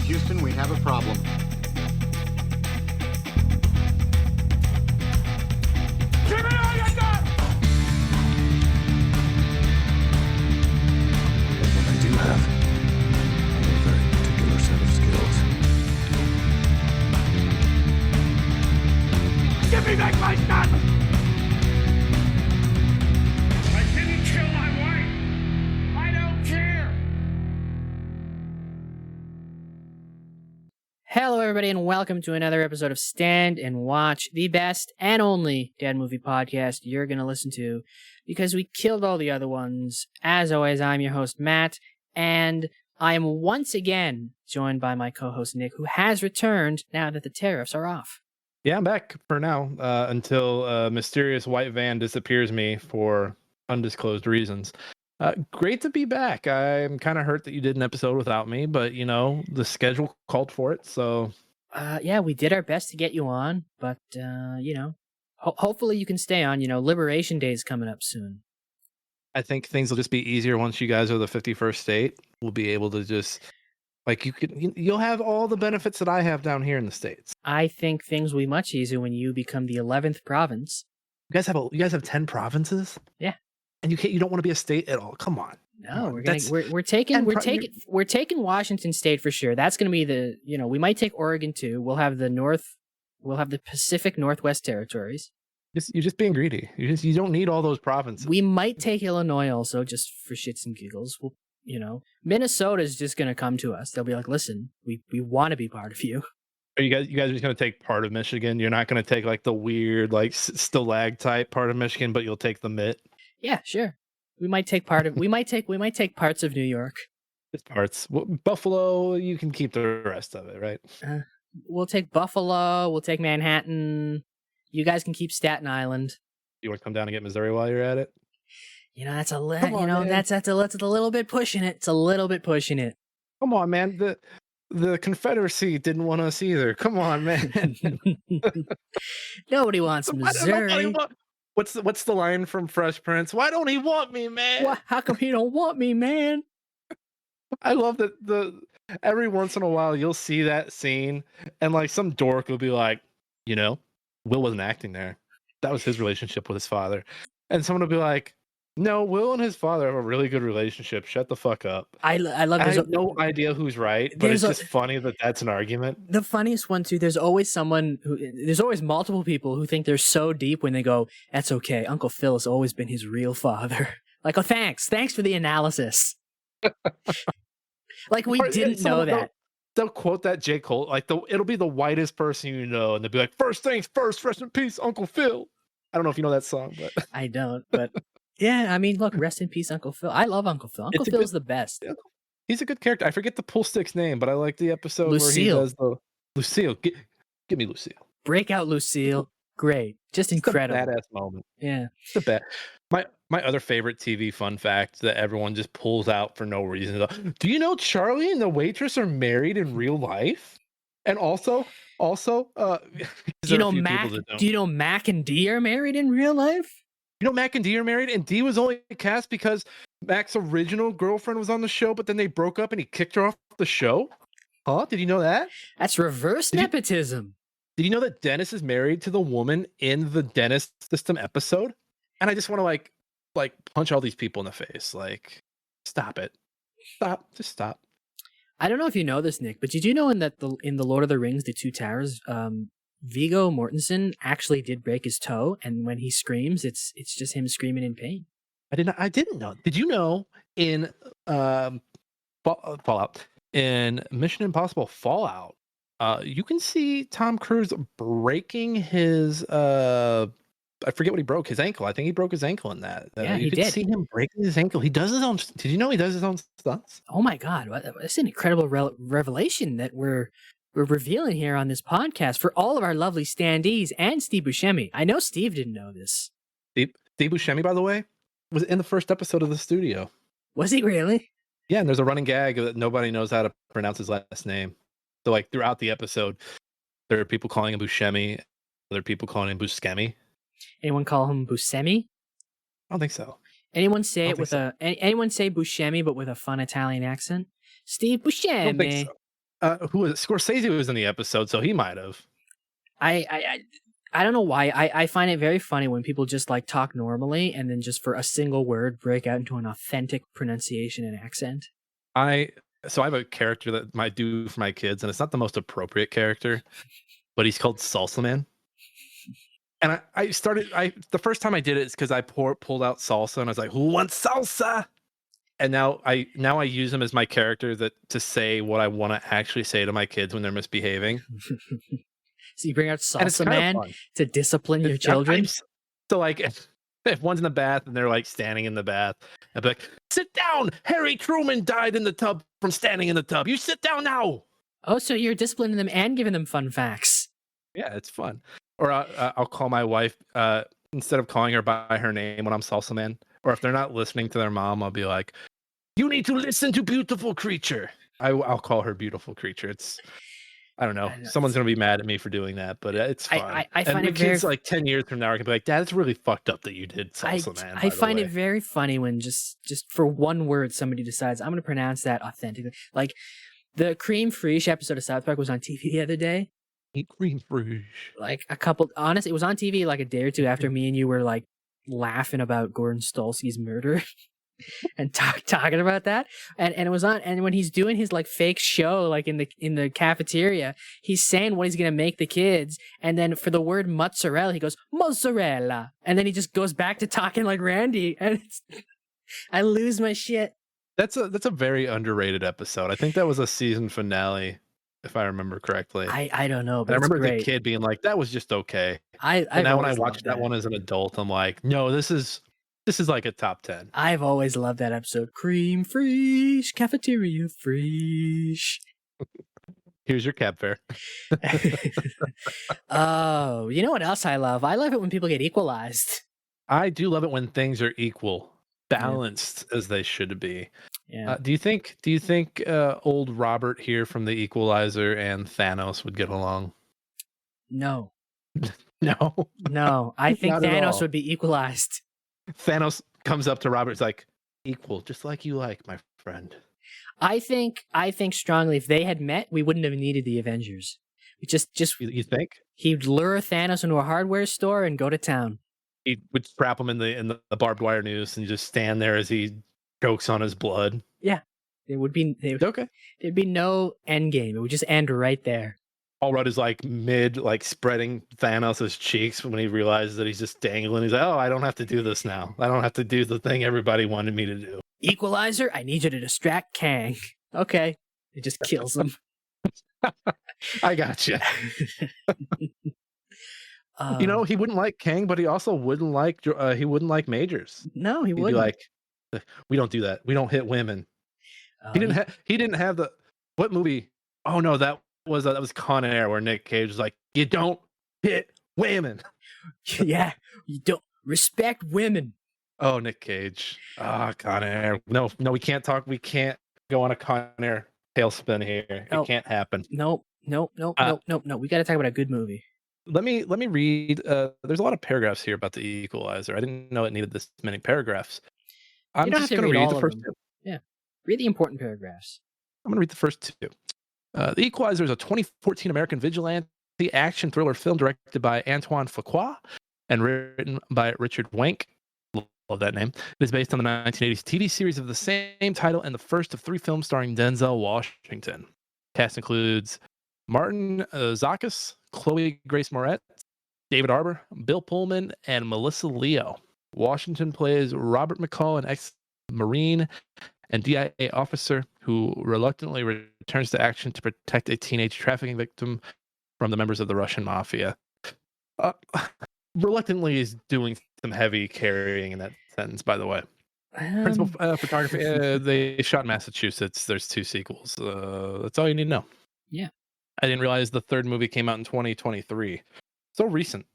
Houston, we have a problem. Give me all you got! But what I do have are a very particular set of skills. Give me back my gun! I didn't kill my wife! I don't care! Hello, everybody, and welcome to another episode of Stand and Watch, the best and only dad movie podcast you're going to listen to, because we killed all the other ones. As always, I'm your host, Matt, and I am once again joined by my co-host, Nick, who has returned now that the tariffs are off. Yeah, I'm back for now, until a mysterious white van disappears me for undisclosed reasons. Great to be back. I'm kind of hurt that you did an episode without me, but, you know, the schedule called for it, so... Yeah, we did our best to get you on, but, hopefully you can stay on. Liberation Day is coming up soon. I think things will just be easier once you guys are the 51st state. We'll be able to just... you'll have all the benefits that I have down here in the States. I think things will be much easier when you become the 11th province. You guys have 10 provinces? Yeah. And you don't want to be a state at all. Come on. No, we're taking Washington State for sure. That's going to be we might take Oregon too. We'll have the Pacific Northwest territories. You're just being greedy. You don't need all those provinces. We might take Illinois also, just for shits and giggles. Minnesota's just going to come to us. They'll be like, listen, we want to be part of you. Are you guys just going to take part of Michigan? You're not going to take like the weird stalag type part of Michigan, but you'll take the mitt. Yeah, sure. We might take parts of New York. Just parts. Buffalo, you can keep the rest of it, right? We'll take Buffalo. We'll take Manhattan. You guys can keep Staten Island. You want to come down and get Missouri while you're at it? That's a that's a little bit pushing it. It's a little bit pushing it. Come on, man. The Confederacy didn't want us either. Come on, man. Nobody wants Missouri. What's the line from Fresh Prince? Why don't he want me, man? How come he don't want me, man? I love that every once in a while you'll see that scene and some dork will be like, Will wasn't acting there. That was his relationship with his father. And someone will be like, no, Will and his father have a really good relationship. Shut the fuck up. I love. I have no idea who's right, but it's just funny that that's an argument. The funniest one too. There's always multiple people who think they're so deep when they go, "That's okay. Uncle Phil has always been his real father." Like, oh, thanks for the analysis. We didn't know that. They'll quote that J. Cole. It'll be the whitest person you know, and they'll be like, "First things first. Rest in peace, Uncle Phil." I don't know if you know that song, but I don't. But yeah, I mean, look, rest in peace, Uncle Phil. I love Uncle Phil. Uncle Phil's the best. He's a good character. I forget the pool stick's name, but I like the episode Lucille. where he does the Lucille. Give me Lucille. Break out Lucille. Great. Just incredible. It's a badass moment. Yeah. It's a bad. My other favorite TV fun fact that everyone just pulls out for no reason. Do you know Charlie and the waitress are married in real life? And also, do you know Mac and Dee are married in real life? You know Mac and Dee are married, and Dee was only cast because Mac's original girlfriend was on the show, but then they broke up and he kicked her off the show? Huh? Did you know that? That's reverse nepotism. Did you know that Dennis is married to the woman in the Dennis System episode? And I just want to punch all these people in the face. Stop it. Just stop. I don't know if you know this, Nick, but did you know in the Lord of the Rings, The Two Towers, Viggo Mortensen actually did break his toe, and when he screams, it's just him screaming in pain. I didn't know. Did you know in Fallout, in Mission Impossible Fallout, you can see Tom Cruise breaking his I forget what he broke, his ankle. I think he broke his ankle in that. Yeah, you could see him breaking his ankle. He does his own. Did you know he does his own stunts? Oh my God, that's an incredible revelation that we're revealing here on this podcast for all of our lovely standees and Steve Buscemi. I know Steve didn't know this. Steve Buscemi, by the way, was in the first episode of The Studio. Was he really? Yeah, and there's a running gag that nobody knows how to pronounce his last name. So throughout the episode, there are people calling him Buscemi, other people calling him Buscemi. Anyone call him Buscemi? I don't think so. Anyone say anyone say Buscemi but with a fun Italian accent? Steve Buscemi. I don't think so. Who was it? Scorsese was in the episode, so he might have. I don't know why. I find it very funny when people just like talk normally and then just for a single word break out into an authentic pronunciation and accent. So I have a character that I do for my kids, and it's not the most appropriate character, but he's called Salsa Man. And the first time I did it is because I pulled out salsa and I was like, "Who wants salsa?" And now I use him as my character to say what I want to actually say to my kids when they're misbehaving. So you bring out Salsa Man to discipline your children? So like if one's in the bath and they're like standing in the bath, I'd be like, "Sit down! Harry Truman died in the tub from standing in the tub. You sit down now!" Oh, so you're disciplining them and giving them fun facts. Yeah, it's fun. Or I'll call my wife, instead of calling her by her name when I'm Salsa Man, or if they're not listening to their mom, I'll be like, "You need to listen to Beautiful Creature." I'll call her Beautiful Creature. I don't know. Someone's going to be mad at me for doing that, but it's fun. I find it kids like 10 years from now are going to be like, "Dad, it's really fucked up that you did Salsa Man." I find it very funny when just for one word somebody decides, I'm going to pronounce that authentically. Like the Cream Fraiche episode of South Park was on TV the other day. Cream Fraiche. Like honestly, it was on TV like a day or two after me and you were like laughing about Gordon Stolsky's murder. And talking about that, and it was on, and when he's doing his like fake show, like in the cafeteria, he's saying what he's gonna make the kids, and then for the word mozzarella, he goes mozzarella, and then he just goes back to talking like Randy, and I lose my shit. That's a very underrated episode. I think that was a season finale, if I remember correctly. I don't know, but I remember great. the kid being like, "That was just okay." And now when I watched that one as an adult, I'm like, "No, this is like a top 10. I've always loved that episode. Cream Fraiche, cafeteria Fraiche. Here's your cab fare. Oh, you know what else I love? I love it when people get equalized. I do love it when things are equal, balanced as they should be. Yeah. Do you think old Robert here from the Equalizer and Thanos would get along? No. No. I think Thanos would be equalized. Thanos comes up to Robert, it's like, "Equal, just like you like, my friend." I think strongly if they had met, we wouldn't have needed the Avengers. We just You think? He'd lure Thanos into a hardware store and go to town. He would trap him in the barbed wire noose and just stand there as he chokes on his blood. Yeah. Okay. There'd be no end game. It would just end right there. Paul Rudd is like spreading Thanos' cheeks when he realizes that he's just dangling. He's like, "Oh, I don't have to do this now. I don't have to do the thing everybody wanted me to do." Equalizer, I need you to distract Kang. Okay. It just kills him. I got you. He wouldn't like Kang, but he also wouldn't like Majors. No, He'd wouldn't. be like, "We don't do that. We don't hit women." He didn't have the what movie? Oh no, that was Con Air, where Nick Cage was like, "You don't hit women." Yeah, you don't respect women. Oh, Nick Cage. Con Air. No, we can't talk. We can't go on a Con Air tailspin here. It can't happen. No. We got to talk about a good movie. Let me read. There's a lot of paragraphs here about the Equalizer. I didn't know it needed this many paragraphs. I'm just going to read the first two. Yeah, read the important paragraphs. I'm going to read the first two. The Equalizer is a 2014 American vigilante action thriller film directed by Antoine Fuqua and written by Richard Wank. Love that name. It is based on the 1980s TV series of the same title and the first of 3 films starring Denzel Washington. Cast includes Martin Zakis, Chloe Grace Moretz, David Arbor, Bill Pullman, and Melissa Leo. Washington plays Robert McCall, an ex-Marine and DIA officer who reluctantly returns to action to protect a teenage trafficking victim from the members of the Russian mafia. Reluctantly is doing some heavy carrying in that sentence, by the way. Principal photography. They shot in Massachusetts. There's 2 sequels. That's all you need to know. Yeah. I didn't realize the 3rd movie came out in 2023. So recent.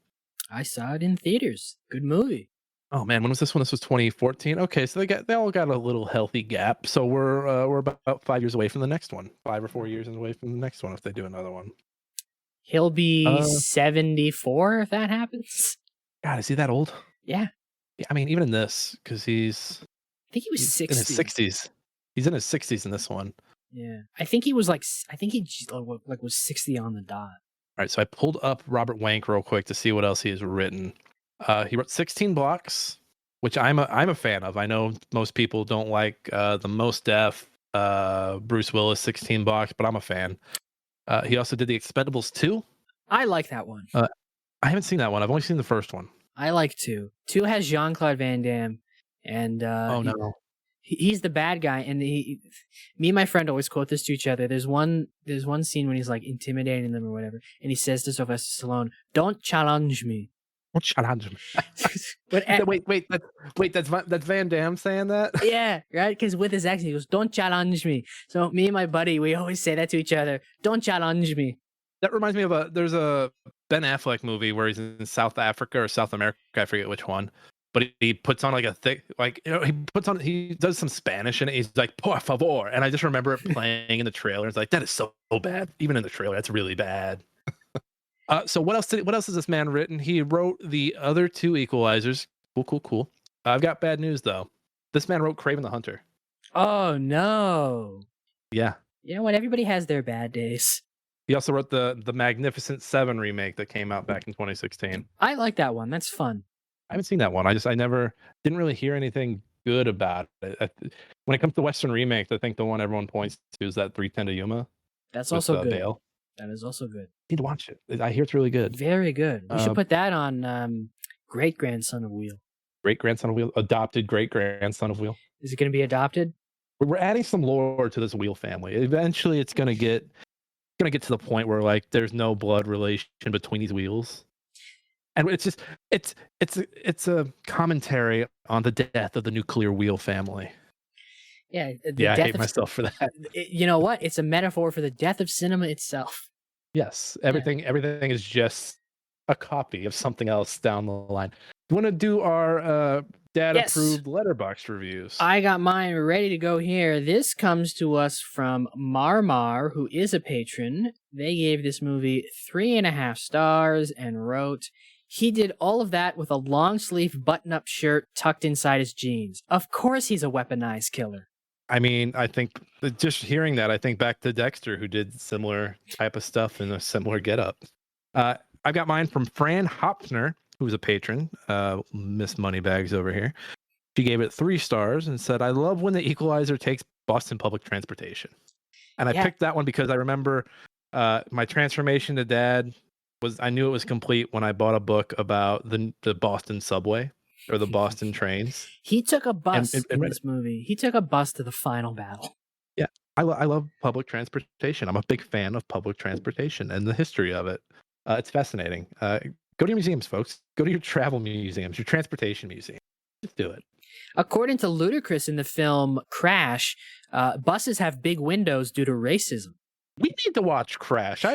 I saw it in theaters. Good movie. Oh man, when was this one? This was 2014. Okay, so they all got a little healthy gap. So we're about 5 years away from the next one. 5 or 4 years away from the next one if they do another one. He'll be 74 if that happens. God, is he that old? Yeah. I mean, even in this, because I think he was 60. in his 60s. He's in his 60s in this one. Yeah, I think he was like, I think he like was 60 on the dot. All right, so I pulled up Robert Wank real quick to see what else he has written. He wrote 16 Blocks, which I'm a fan of. I know most people don't like the Most Def Bruce Willis 16 Blocks, but I'm a fan. He also did The Expendables 2. I like that one. I haven't seen that one. I've only seen the first one. I like 2. 2 has Jean-Claude Van Damme, and Oh no. he's the bad guy, and me and my friend always quote this to each other. There's one scene when he's like intimidating them or whatever, and he says to Sylvester Stallone, "Don't challenge me." Don't challenge me. But that's Van Damme saying that? yeah, right. Because with his accent, he goes, "Don't challenge me." So me and my buddy, we always say that to each other. Don't challenge me. That reminds me of there's a Ben Affleck movie where he's in South Africa or South America, I forget which one. But he puts on like a thick, like, you know, he does some Spanish and he's like, por favor. And I just remember it playing in the trailer. It's like, that is so bad. Even in the trailer, that's really bad. So what else has this man written? He wrote the other 2 Equalizers. Cool. I've got bad news though. This man wrote Kraven the Hunter. Oh no. Yeah. You know what? Everybody has their bad days. He also wrote the Magnificent 7 remake that came out back in 2016. I like that one. That's fun. I haven't seen that one. I never didn't really hear anything good about it. When it comes to Western remakes, I think the one everyone points to is that 310 to Yuma. That's with, also good. Bale. That is also good. Need to watch it. I hear it's really good. Very good. We should put that on Great Grandson of Wheel. Great grandson of Wheel, adopted great grandson of Wheel. Is it going to be adopted? We're adding some lore to this Wheel family. Eventually, it's gonna get to the point where like there's no blood relation between these Wheels. And it's just it's a commentary on the death of the nuclear Wheel family. Yeah, I hate myself for that. You know what? It's a metaphor for the death of cinema itself. Yes, everything is just a copy of something else down the line. You want to do our dad-approved letterbox reviews? I got mine ready to go here. This comes to us from Marmar, who is a patron. They gave this movie 3.5 stars and wrote, "He did all of that with a long-sleeve button-up shirt tucked inside his jeans. Of course he's a weaponized killer." I mean, I think just hearing that, I think back to Dexter, who did similar type of stuff in a similar getup. I've got mine from Fran Hopfner, who's a patron, Miss Moneybags over here. She gave it 3 stars and said, "I love when the Equalizer takes Boston public transportation." And I picked that one because I remember my transformation to dad I knew it was complete when I bought a book about the Boston subway or the Boston trains. He took a bus in this movie. He took a bus to the final battle. Yeah, I love public transportation. I'm a big fan of public transportation and the history of it. It's fascinating. Go to your museums, folks. Go to your travel museums, your transportation museum. Just do it. According to Ludacris in the film Crash, buses have big windows due to racism. We need to watch Crash.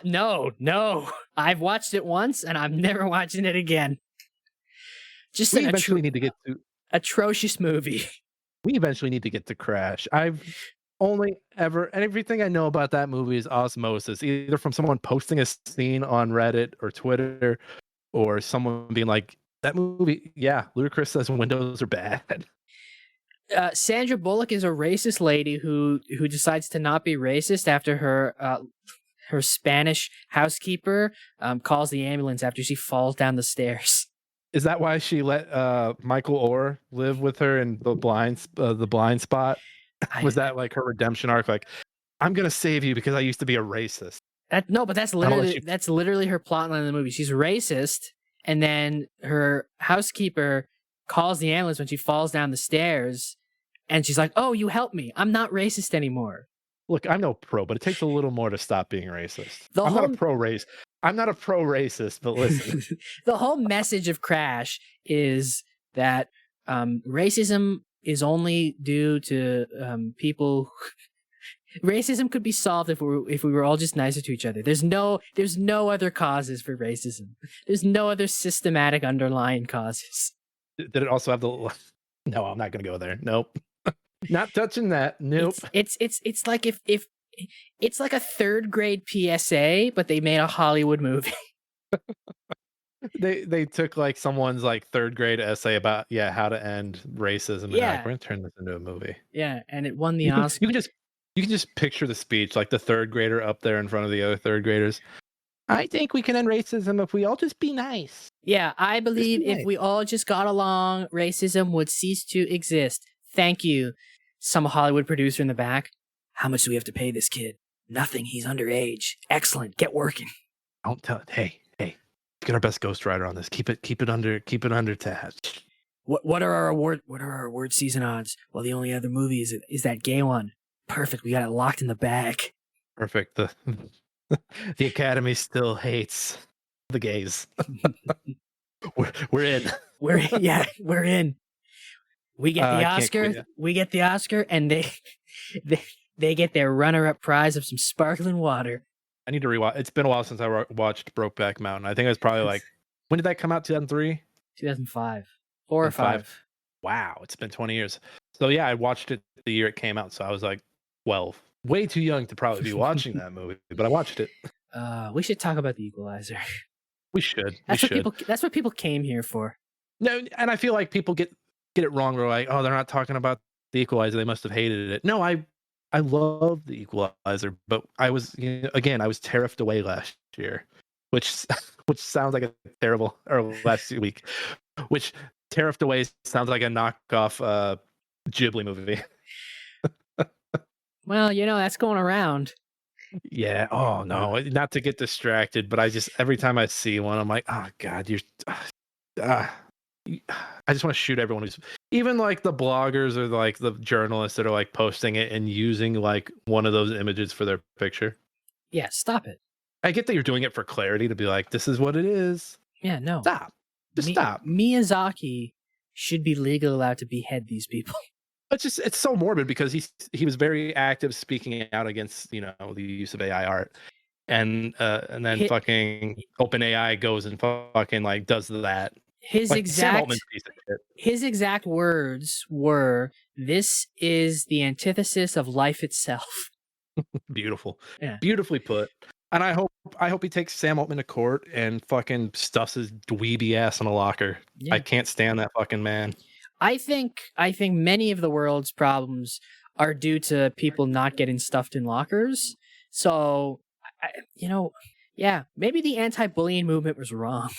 No. I've watched it once, and I'm never watching it again. Just we eventually need to get to atrocious movie. We eventually need to get to Crash. I've only ever, and everything I know about that movie is osmosis, either from someone posting a scene on Reddit or Twitter, or someone being like, "That movie, yeah, Ludacris says windows are bad." Sandra Bullock is a racist lady who decides to not be racist after her Spanish housekeeper calls the ambulance after she falls down the stairs. Is that why she let Michael Orr live with her in the blind spot? Was that like her redemption arc? Like, I'm gonna save you because I used to be a racist. That's literally her plotline in the movie. She's racist, and then her housekeeper calls the ambulance when she falls down the stairs, and she's like, "Oh, you helped me. I'm not racist anymore." Look, I'm no pro, but it takes a little more to stop being racist. I'm not a pro racist, but listen. The whole message of Crash is that racism is only due to people. Racism could be solved if we were all just nicer to each other. There's no other causes for racism. There's no other systematic underlying causes. Did it also have the? No, I'm not gonna go there. Nope, not touching that. Nope. It's like if it's like a 3rd grade PSA, but they made a Hollywood movie. They took like someone's like 3rd grade essay about how to end racism. And like, we're gonna turn this into a movie. Yeah, and it won the Oscar. You can just picture the speech, like the third grader up there in front of the other third graders. I think we can end racism if we all just be nice. Yeah, I believe be if nice. we all just got along, racism would cease to exist. Thank you. Some Hollywood producer in the back. How much do we have to pay this kid? Nothing. He's underage. Excellent. Get working. Don't tell it. Hey, get our best ghostwriter on this. Keep it under tab. What are our award season odds? Well, the only other movie is that gay one. Perfect. We got it locked in the bag. Perfect. The Academy still hates the gays. We're in. We're in. We get the Oscar. We get the Oscar, and they get their runner-up prize of some sparkling water. I need to rewatch. It's been a while since I watched Brokeback Mountain. I think it was probably like, when did that come out? 2003? 2005. 4 or 5. Wow, it's been 20 years. So yeah, I watched it the year it came out. So I was like 12. Way too young to probably be watching that movie, but I watched it. We should talk about the Equalizer. We should. That's what people came here for. No, and I feel like people get it wrong. They're like, oh, they're not talking about the Equalizer. They must have hated it. No, I love the Equalizer, but I was I was tariffed away last year, which sounds like a terrible, or last week, which tariffed away sounds like a knockoff Ghibli movie. Well, that's going around. Yeah. Oh no, not to get distracted, but every time I see one, I'm like, oh god, I just want to shoot everyone who's, even like the bloggers or like the journalists that are like posting it and using like one of those images for their picture. Yeah, stop it. I get that you're doing it for clarity to be like, this is what it is. Yeah, no. Stop. Just stop. Miyazaki should be legally allowed to behead these people. It's so morbid because he was very active speaking out against the use of AI art, and then fucking OpenAI goes and fucking like does that. His exact words were, "This is the antithesis of life itself." Beautiful, yeah, beautifully put. And I hope he takes Sam Altman to court and fucking stuffs his dweeby ass in a locker. Yeah. I can't stand that fucking man. I think many of the world's problems are due to people not getting stuffed in lockers. So, maybe the anti-bullying movement was wrong.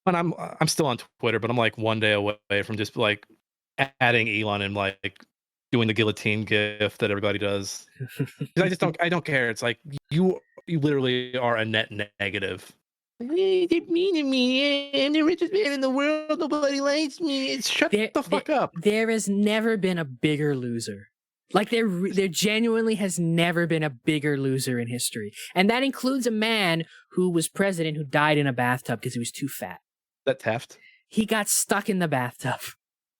And I'm still on Twitter, but I'm like one day away from just like adding Elon and like doing the guillotine gif that everybody does. Because I don't care. It's like you literally are a net negative. They mean to me. I'm the richest man in the world. Nobody likes me. Shut the fuck up. There has never been a bigger loser. Like there genuinely has never been a bigger loser in history, and that includes a man who was president who died in a bathtub because he was too fat. That Taft? He got stuck in the bathtub.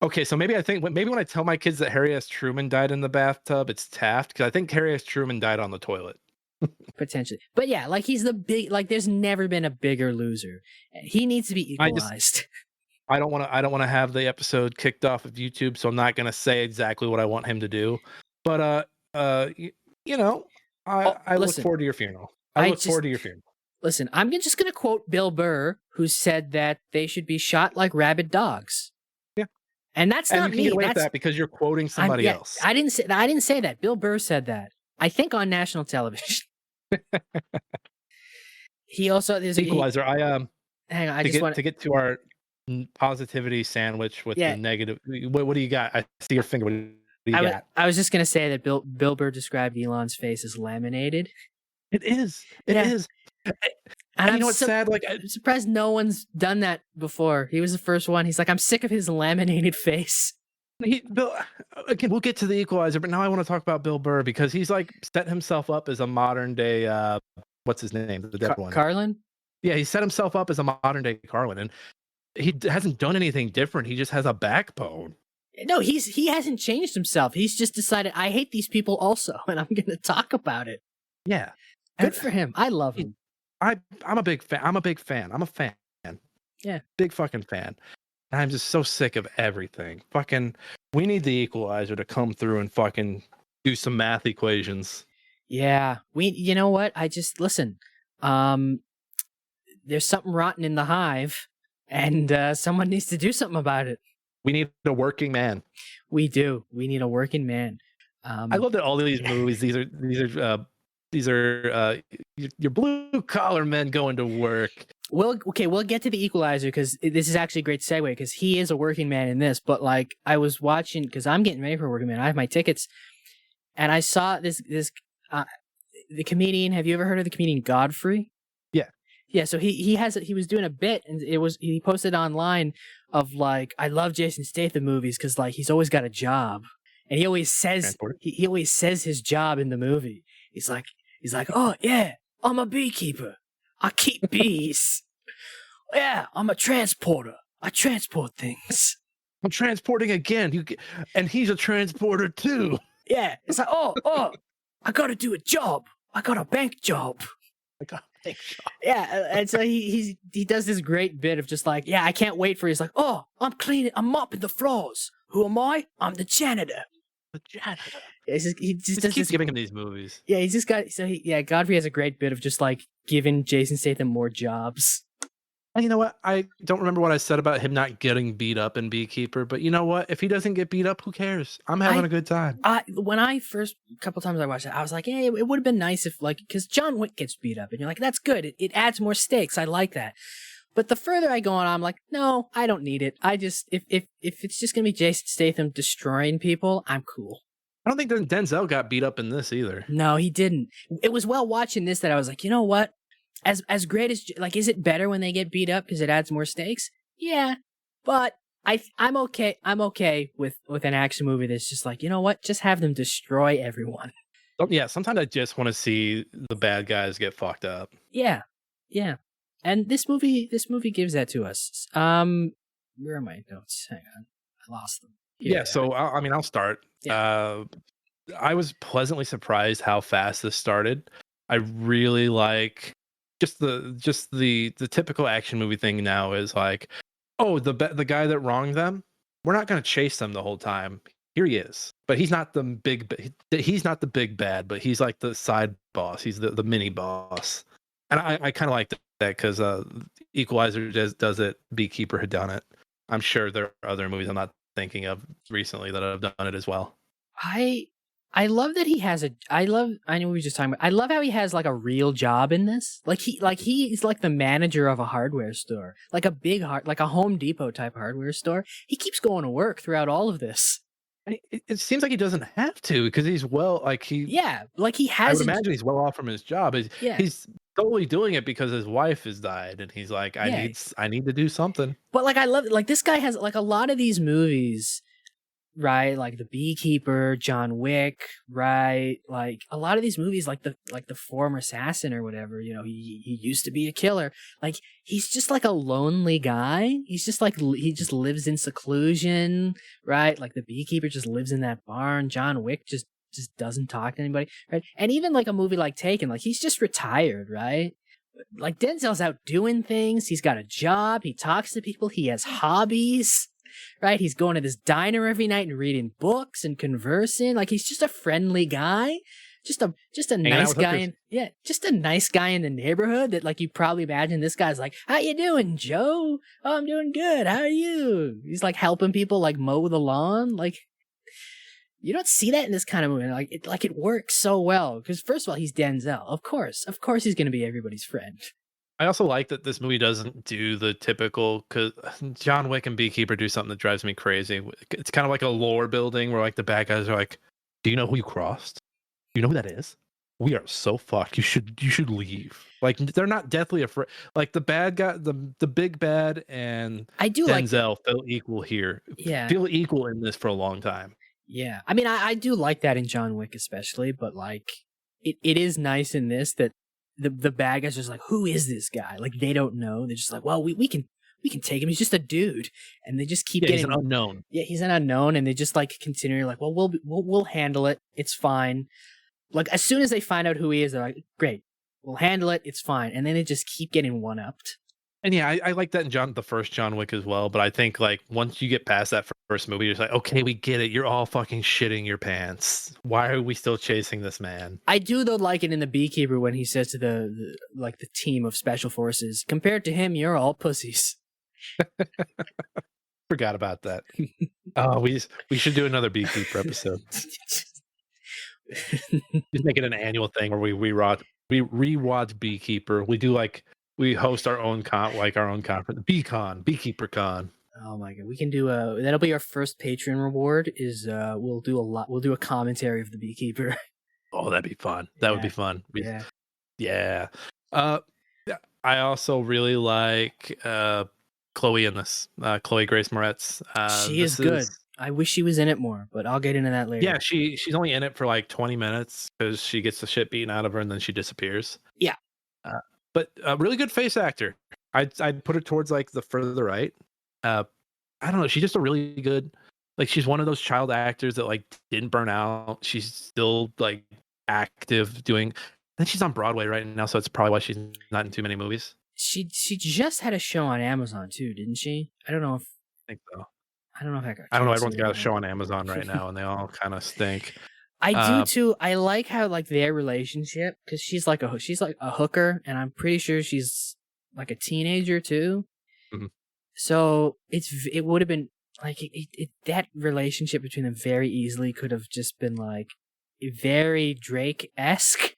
Okay, so maybe when I tell my kids that Harry S. Truman died in the bathtub, it's Taft, because I think Harry S. Truman died on the toilet. Potentially. But yeah, like he's the big, like there's never been a bigger loser. He needs to be equalized. I don't want to have the episode kicked off of YouTube, so I'm not going to say exactly what I want him to do. But I look forward to your funeral. I look forward to your funeral. Listen, I'm just going to quote Bill Burr, who said that they should be shot like rabid dogs. Yeah. And that's not me. You can get away with that because you're quoting somebody else. I didn't say that. Bill Burr said that. I think on national television. He also there's Equalizer. Hang on, to get to our positivity sandwich with the negative. What do you got? I see your finger. What do you got? I was just gonna say that Bill Burr described Elon's face as laminated. It is. It is. And you know what's sad? Like I'm surprised no one's done that before. He was the first one. He's like, I'm sick of his laminated face. Again, we'll get to the Equalizer, but now I want to talk about Bill Burr because he's like set himself up as a modern day. What's his name? The dead one. Carlin. Yeah, he set himself up as a modern day Carlin, and he hasn't done anything different. He just has a backbone. No, he hasn't changed himself. He's just decided I hate these people also, and I'm going to talk about it. Yeah, good for him. I love him. I'm a big fan. I'm a fan. Yeah, big fucking fan. I'm just so sick of everything. Fucking, we need the Equalizer to come through and fucking do some math equations. Yeah, you know what? Listen. There's something rotten in the hive, and someone needs to do something about it. We need a working man. We do. We need a working man. I love that all of these movies. These are your blue collar men going to work. We'll get to the Equalizer because this is actually a great segue because he is a working man in this. But like, I was watching because I'm getting ready for a working man. I have my tickets, and I saw this the comedian. Have you ever heard of the comedian Godfrey? Yeah. Yeah. So he was doing a bit, and he posted online of like, I love Jason Statham movies because like he's always got a job, and he always says he always says his job in the movie. He's like, oh yeah, I'm a beekeeper. I keep bees. Yeah, I'm a transporter. I transport things. I'm transporting again. And he's a transporter too. Yeah, it's like, oh, I got to do a job. I got a bank job. Yeah, and so he does this great bit of just like, yeah, I can't wait for. He's like, oh, I'm mopping the floors. Who am I? I'm the janitor. The janitor. He just does keeps this, giving him these movies. Yeah, he's just got Godfrey has a great bit of just like giving Jason Statham more jobs. And you know what? I don't remember what I said about him not getting beat up in Beekeeper, but you know what? If he doesn't get beat up, who cares? I'm having a good time. When I first couple times I watched it, I was like, hey, it would have been nice if like, because John Wick gets beat up, and you're like, that's good. It adds more stakes. I like that. But the further I go on, I'm like, no, I don't need it. I just if it's just gonna be Jason Statham destroying people, I'm cool. I don't think Denzel got beat up in this either. No, he didn't. It was while watching this that I was like, you know what? As great as like, is it better when they get beat up because it adds more stakes? Yeah, but I'm okay. I'm okay with an action movie that's just like, you know what? Just have them destroy everyone. Yeah, sometimes I just want to see the bad guys get fucked up. Yeah. And this movie gives that to us. Where are my notes? Hang on, I lost them. Yeah, so I'll start. Yeah. I was pleasantly surprised how fast this started. I really like just the typical action movie thing now is like, oh, the guy that wronged them, we're not going to chase them the whole time. Here he is, but he's not the big bad, but he's like the side boss. He's the mini boss, and I kind of like that because Equalizer does it. Beekeeper had done it. I'm sure there are other movies I'm not thinking of recently that have done it as well. I love that he has I know we were just talking about. I love how he has like a real job in this. He's like the manager of a hardware store, like a Home Depot type hardware store. He keeps going to work throughout all of this. It seems like he doesn't have to because he's he has. I would imagine he's well off from his job. He's totally doing it because his wife has died, and he's like, I need to do something. But like, I love it. Like this guy has like a lot of these movies. Right, like The Beekeeper, John Wick, right? Like a lot of these movies, like the Former Assassin or whatever, you know, he used to be a killer. Like he's just like a lonely guy. He's just like he just lives in seclusion, right? Like The Beekeeper just lives in that barn. John Wick just doesn't talk to anybody, right? And even like a movie like Taken, like he's just retired, right? Like Denzel's out doing things. He's got a job. He talks to people. He has hobbies. Right, he's going to this diner every night and reading books and conversing. Like he's just a friendly guy, just a nice guy. Just a nice guy in the neighborhood that like you probably imagine this guy's like, "How you doing, Joe? Oh, I'm doing good. How are you?" He's like helping people like mow the lawn. Like you don't see that in this kind of movie. Like it works so well because first of all, he's Denzel. Of course, he's going to be everybody's friend. I also like that this movie doesn't do the typical, because John Wick and Beekeeper do something that drives me crazy. It's kind of like a lore building where like the bad guys are like, "Do you know who you crossed? Do you know who that is? We are so fucked. You should leave." Like they're not deathly afraid. Like the bad guy, the big bad, and I do Denzel feel equal here. Yeah, feel equal in this for a long time. Yeah, I mean, I do like that in John Wick especially, but like it is nice in this that. The bad guys are just like, who is this guy? Like they don't know. They're just like, well, we can take him. He's just a dude, and they just keep getting. He's an unknown. Yeah, he's an unknown, and they just like continue like, well, we'll handle it. It's fine. Like as soon as they find out who he is, they're like, great, we'll handle it. It's fine, and then they just keep getting one upped. And yeah, I like that in the first John Wick as well. But I think like once you get past that first movie, you're just like, okay, we get it. You're all fucking shitting your pants. Why are we still chasing this man? I do though like it in The Beekeeper when he says to the team of special forces, compared to him, you're all pussies. Forgot about that. Oh, we should do another Beekeeper episode. Just make it an annual thing where we rewatch Beekeeper. We host our own our own conference. Beekeeper Con. Oh my god, we can do that'll be our first Patreon reward. Is we'll do a commentary of the Beekeeper. Oh, that'd be fun. That would be fun. Yeah. Yeah. I also really like Chloe in this. Chloe Grace Moretz. She is good. I wish she was in it more, but I'll get into that later. Yeah, she's only in it for like 20 minutes because she gets the shit beaten out of her and then she disappears. Yeah. But a really good face actor. I'd put her towards like the further right. I don't know. She's just a really good. Like she's one of those child actors that like didn't burn out. She's still like active doing. I think she's on Broadway right now, so it's probably why she's not in too many movies. She just had a show on Amazon too, didn't she? I don't know if I think so. I don't know if I got. I don't know. Everyone's got a show on Amazon right now, and they all kind of stink. I do too. I like how like their relationship because she's like a hooker, and I'm pretty sure she's like a teenager too. Mm-hmm. So it would have been like that relationship between them very easily could have just been like very Drake-esque,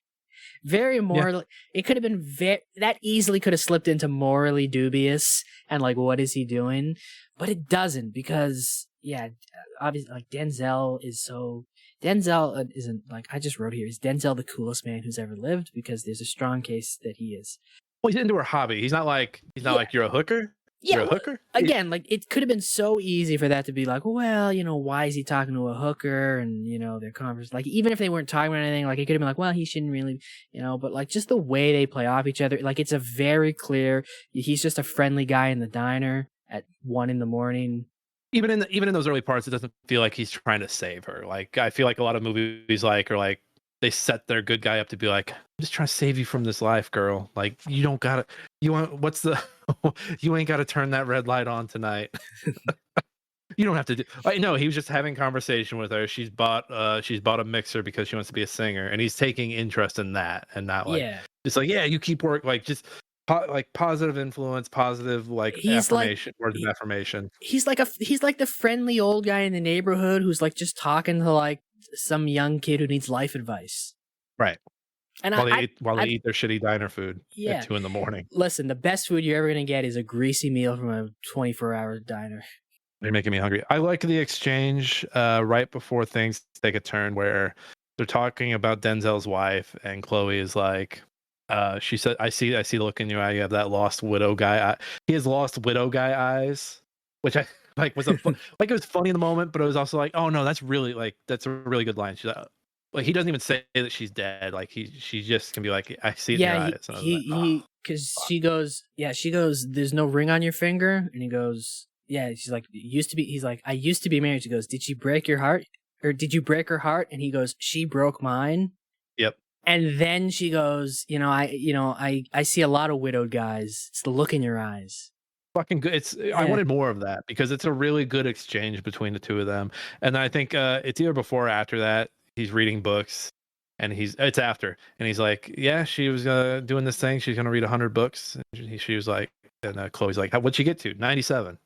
very moral. Yeah. It could have been that easily could have slipped into morally dubious and like what is he doing, but it doesn't because obviously like Denzel isn't like I just wrote here is Denzel the coolest man who's ever lived because there's a strong case that he is. Well, he's into her hobby. He's not like you're a hooker. Yeah, you're a hooker. Again, like it could have been so easy for that to be like, well, why is he talking to a hooker? And their conversation, like even if they weren't talking about anything, like it could have been like, well, he shouldn't really, but like just the way they play off each other, like it's a very clear. He's just a friendly guy in the diner at 1 a.m. Even in those early parts, it doesn't feel like he's trying to save her. Like I feel like a lot of movies are like they set their good guy up to be like, I'm just trying to save you from this life, girl. Like you don't gotta. You ain't got to turn that red light on tonight. You don't have to do. No, he was just having conversation with her. She's bought a mixer because she wants to be a singer, and he's taking interest in that, and not like just like you keep work like just. Like positive influence, positive like affirmation, words of affirmation. He's like the friendly old guy in the neighborhood who's like just talking to like some young kid who needs life advice. Right. And while they eat their shitty diner food at 2 a.m. Listen, the best food you're ever gonna get is a greasy meal from a 24-hour diner. You're making me hungry. I like the exchange right before things take a turn where they're talking about Denzel's wife and Chloe is like. She said, "I see the look in your eye. You have that lost widow guy. He has lost widow guy eyes," which I like was like it was funny in the moment, but it was also like, "Oh no, that's a really good line." She's like, he doesn't even say that she's dead. Like she just can be like, "I see it in your eyes." And she goes, "There's no ring on your finger," and he goes, "Yeah." She's like, "It used to be." He's like, "I used to be married." She goes, "Did she break your heart, or did you break her heart?" And he goes, "She broke mine." Yep. And then she goes, I see a lot of widowed guys. It's the look in your eyes. Fucking good. I wanted more of that because it's a really good exchange between the two of them. And I think it's either before or after that. He's reading books, and it's after, and he's like, "Yeah, she was doing this thing. She's gonna read 100 books." And she was like, and Chloe's like, "What'd she get to? 97?"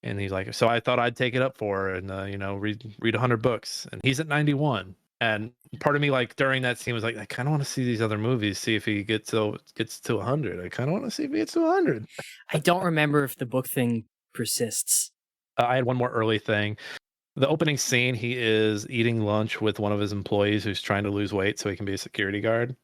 And he's like, "So I thought I'd take it up for her and read 100 books." And he's at 91. And part of me, like during that scene, was like, I kind of want to see these other movies, see if he gets to 100. I kind of want to see if he gets to 100. I don't remember if the book thing persists. I had one more early thing. The opening scene, he is eating lunch with one of his employees who's trying to lose weight so he can be a security guard.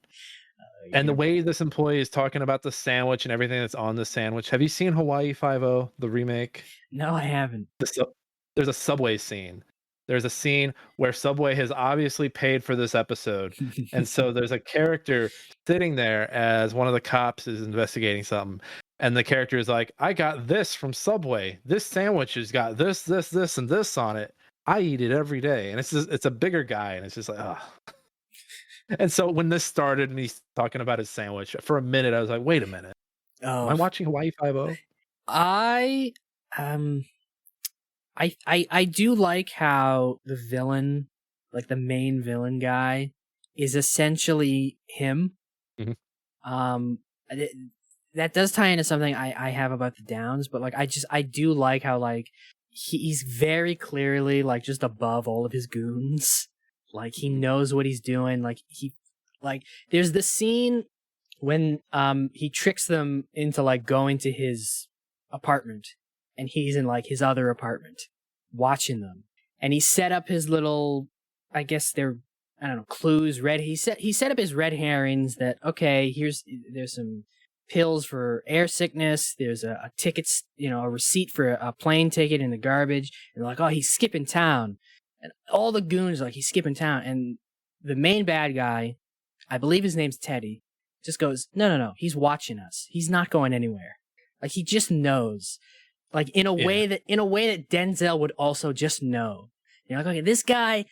And the way this employee is talking about the sandwich and everything that's on the sandwich. Have you seen Hawaii Five-0, the remake? No, I haven't. There's a Subway scene. There's a scene where Subway has obviously paid for this episode. And so there's a character sitting there as one of the cops is investigating something. And the character is like, I got this from Subway. This sandwich has got this, and this on it. I eat it every day. And it's a bigger guy. And it's just like, oh. And so when this started and he's talking about his sandwich, for a minute, I was like, wait a minute. Am I watching Hawaii Five-0? I do like how the villain, like the main villain guy, is essentially him. Mm-hmm. That does tie into something I have about the Downs, but like I do like how like he's very clearly like just above all of his goons. Like he knows what he's doing. Like there's the scene when he tricks them into like going to his apartment, and he's in like his other apartment watching them, and he set up his little, I guess they're, I don't know, clues. He set up his red herrings that, okay, there's some pills for air sickness, there's a ticket, a receipt for a plane ticket in the garbage, and they're like, oh, he's skipping town, and all the goons are like, he's skipping town, and the main bad guy, I believe his name's Teddy, just goes, no, he's watching us, he's not going anywhere. Like he just knows, like in a way that Denzel would also just know. You're like, okay, this guy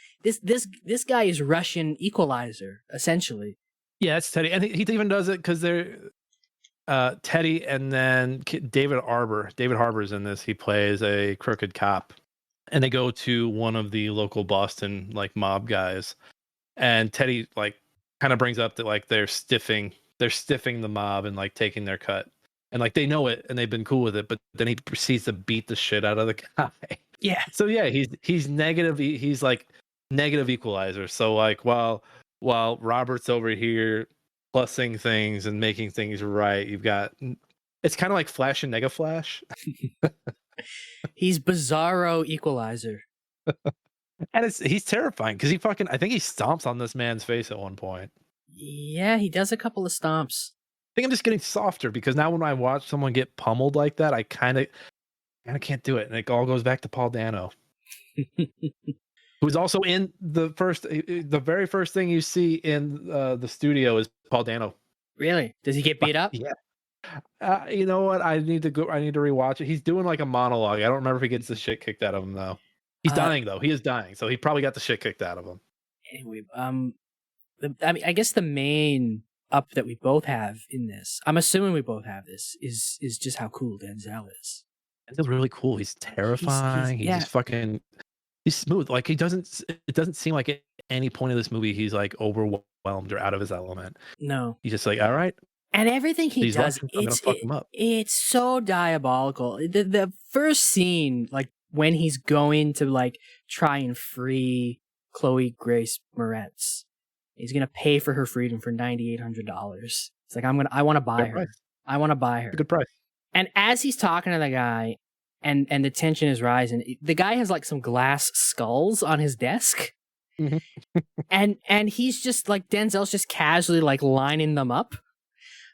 is Russian Equalizer, essentially. Yeah, it's Teddy, and he even does it because they're Teddy, and then David Harbour's in this. He plays a crooked cop, and they go to one of the local Boston like mob guys, and Teddy like kind of brings up that like they're stiffing the mob and like taking their cut, and like they know it and they've been cool with it, but then he proceeds to beat the shit out of the guy. Yeah. So yeah, he's negative. He's like negative Equalizer. So like while Robert's over here plussing things and making things right, you've got, it's kind of like Flash and Nega Flash. He's Bizarro Equalizer. And he's terrifying because I think he stomps on this man's face at one point. Yeah, he does a couple of stomps. I think I'm just getting softer because now when I watch someone get pummeled like that, I kind of can't do it, and it all goes back to Paul Dano, who's also in the very first thing you see in the studio is Paul Dano. Really? Does he get beat up? Yeah. You know what? I need to rewatch it. He's doing like a monologue. I don't remember if he gets the shit kicked out of him though. He's dying though. He is dying, so he probably got the shit kicked out of him. Anyway, I guess the main up that we both have in this, I'm assuming we both have this, is just how cool Denzel is. Denzel's really cool. He's terrifying. He's just fucking. He's smooth. Like it doesn't seem like at any point of this movie he's like overwhelmed or out of his element. No. He's just like, all right. And everything he does, it's so diabolical. The first scene, like when he's going to like try and free Chloe Grace Moretz, he's gonna pay for her freedom for $9,800. It's like I want to buy her. I want to buy her. Good price. And as he's talking to the guy, and the tension is rising, the guy has like some glass skulls on his desk. Mm-hmm. and he's just like, Denzel's just casually like lining them up.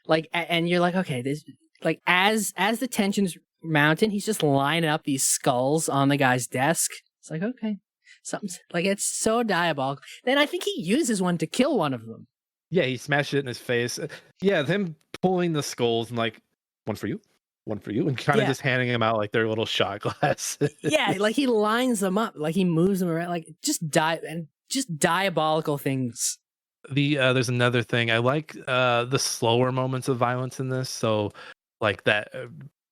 Like, and you're like, okay, this, like, as the tension's mounting, he's just lining up these skulls on the guy's desk. It's like, okay, something's like, it's so diabolical. Then I think he uses one to kill one of them. Yeah, he smashed it in his face. Yeah, them pulling the skulls and like, one for you, and kind of just handing them out like they're little shot glasses. Yeah, like he lines them up, like he moves them around, like just diabolical things. There's another thing I like, the slower moments of violence in this. So like that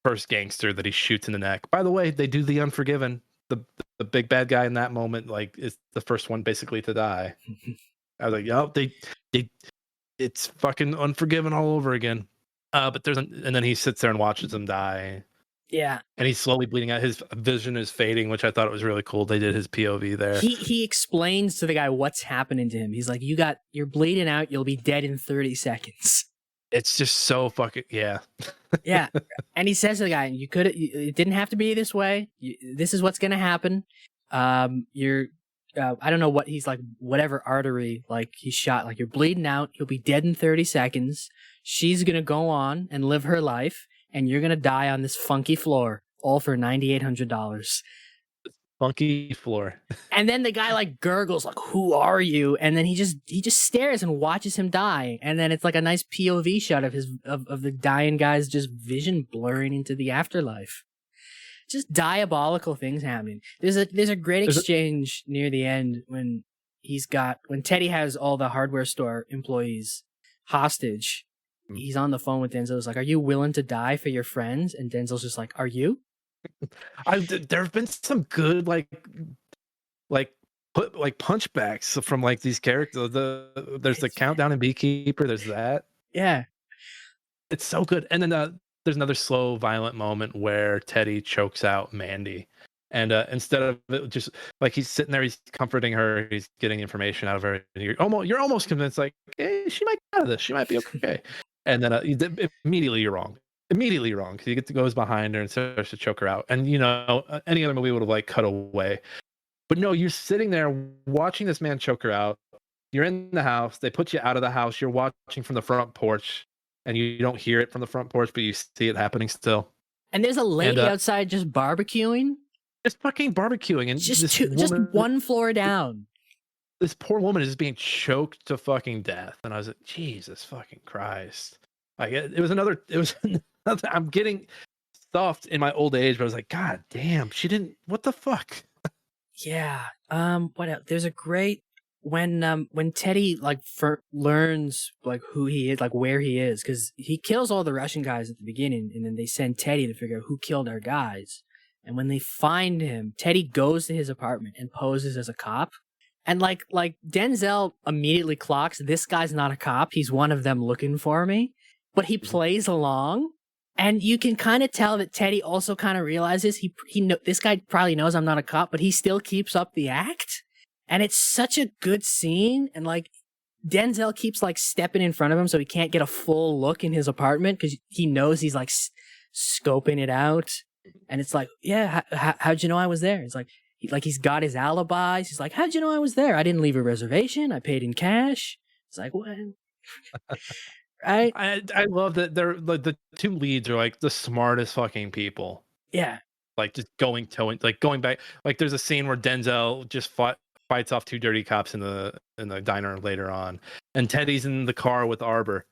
first gangster that he shoots in the neck. By the way, they do the Unforgiven. The big bad guy in that moment like is the first one basically to die. I was like, yo, it's fucking Unforgiven all over again. But and then he sits there and watches him die. Yeah. And he's slowly bleeding out. His vision is fading, which I thought was really cool. They did his POV there. He explains to the guy what's happening to him. He's like, you're bleeding out. You'll be dead in 30 seconds. It's just so fucking, yeah. Yeah. And he says to the guy, it didn't have to be this way. This is what's going to happen. I don't know what he's like, whatever artery, like he's shot, like you're bleeding out. You'll be dead in 30 seconds. She's going to go on and live her life. And you're going to die on this funky floor, all for $9,800. Funky floor. And then the guy like gurgles, like, who are you? And then he just stares and watches him die. And then it's like a nice POV shot of the dying guy's just vision blurring into the afterlife. Just diabolical things happening. There's a great exchange near the end when Teddy has all the hardware store employees hostage. He's on the phone with Denzel. He's like, are you willing to die for your friends? And Denzel's just like, are you? There have been some good punchbacks from like these characters. There's the Countdown and Beekeeper. There's that. Yeah. It's so good. And then there's another slow, violent moment where Teddy chokes out Mandy. And instead of it just like he's sitting there, he's comforting her, he's getting information out of her. And you're almost convinced, like, hey, she might get out of this, she might be okay. And then immediately you're wrong. Immediately wrong, because he goes behind her and starts to choke her out. And any other movie would have like cut away, but no, you're sitting there watching this man choke her out. You're in the house. They put you out of the house. You're watching from the front porch, and you don't hear it from the front porch, but you see it happening still. And there's a lady outside just barbecuing. Just fucking barbecuing, and just one floor down. This poor woman is being choked to fucking death, and I was like, Jesus fucking Christ! Like it was another. I'm getting stuffed in my old age, but I was like, God damn, she didn't. What the fuck? Yeah. What else? There's a great when Teddy like learns like who he is, like where he is, because he kills all the Russian guys at the beginning, and then they send Teddy to figure out who killed our guys. And when they find him, Teddy goes to his apartment and poses as a cop. And like Denzel immediately clocks, this guy's not a cop. He's one of them looking for me. But he plays along. And you can kind of tell that Teddy also kind of realizes this guy probably knows I'm not a cop, but he still keeps up the act. And it's such a good scene. And like Denzel keeps like stepping in front of him so he can't get a full look in his apartment because he knows he's like scoping it out. And it's like, yeah, how'd you know I was there? It's like, he's got his alibis. He's like, how'd you know I was there? I didn't leave a reservation. I paid in cash. It's like, what? Right? I love that they're like the two leads are like the smartest fucking people. Yeah. Like just going back. Like there's a scene where Denzel just fights off two dirty cops in the diner later on, and Teddy's in the car with Arbor.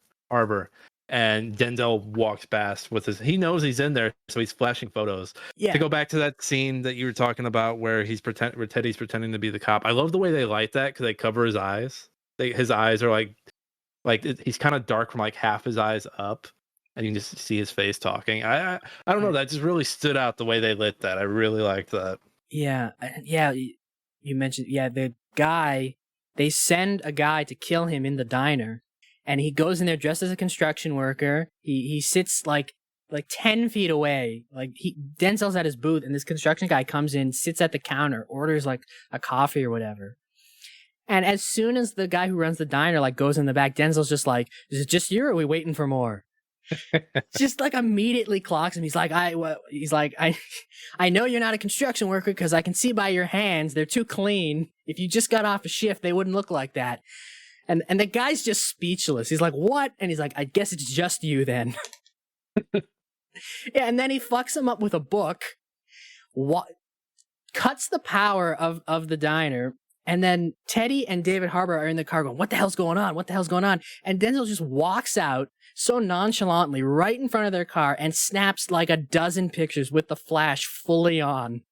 And Denzel walks past with he knows he's in there, so he's flashing photos. Yeah. To go back to that scene that you were talking about where where Teddy's pretending to be the cop. I love the way they light that because they cover his eyes. His eyes are he's kind of dark from like half his eyes up, and you can just see his face talking. I don't know, that just really stood out the way they lit that. I really liked that. Yeah. You mentioned the guy. They send a guy to kill him in the diner. And he goes in there dressed as a construction worker. He sits like 10 feet away. Like Denzel's at his booth, and this construction guy comes in, sits at the counter, orders like a coffee or whatever. And as soon as the guy who runs the diner like goes in the back, Denzel's just like, "Is it just you, or are we waiting for more?" Just like immediately clocks him. He's like, I know you're not a construction worker because I can see by your hands they're too clean. If you just got off a shift, they wouldn't look like that. And the guy's just speechless. He's like, what? And he's like, I guess it's just you then. Yeah, and then he fucks him up with a book, cuts the power of the diner, and then Teddy and David Harbour are in the car going, what the hell's going on? What the hell's going on? And Denzel just walks out so nonchalantly right in front of their car and snaps like a dozen pictures with the flash fully on.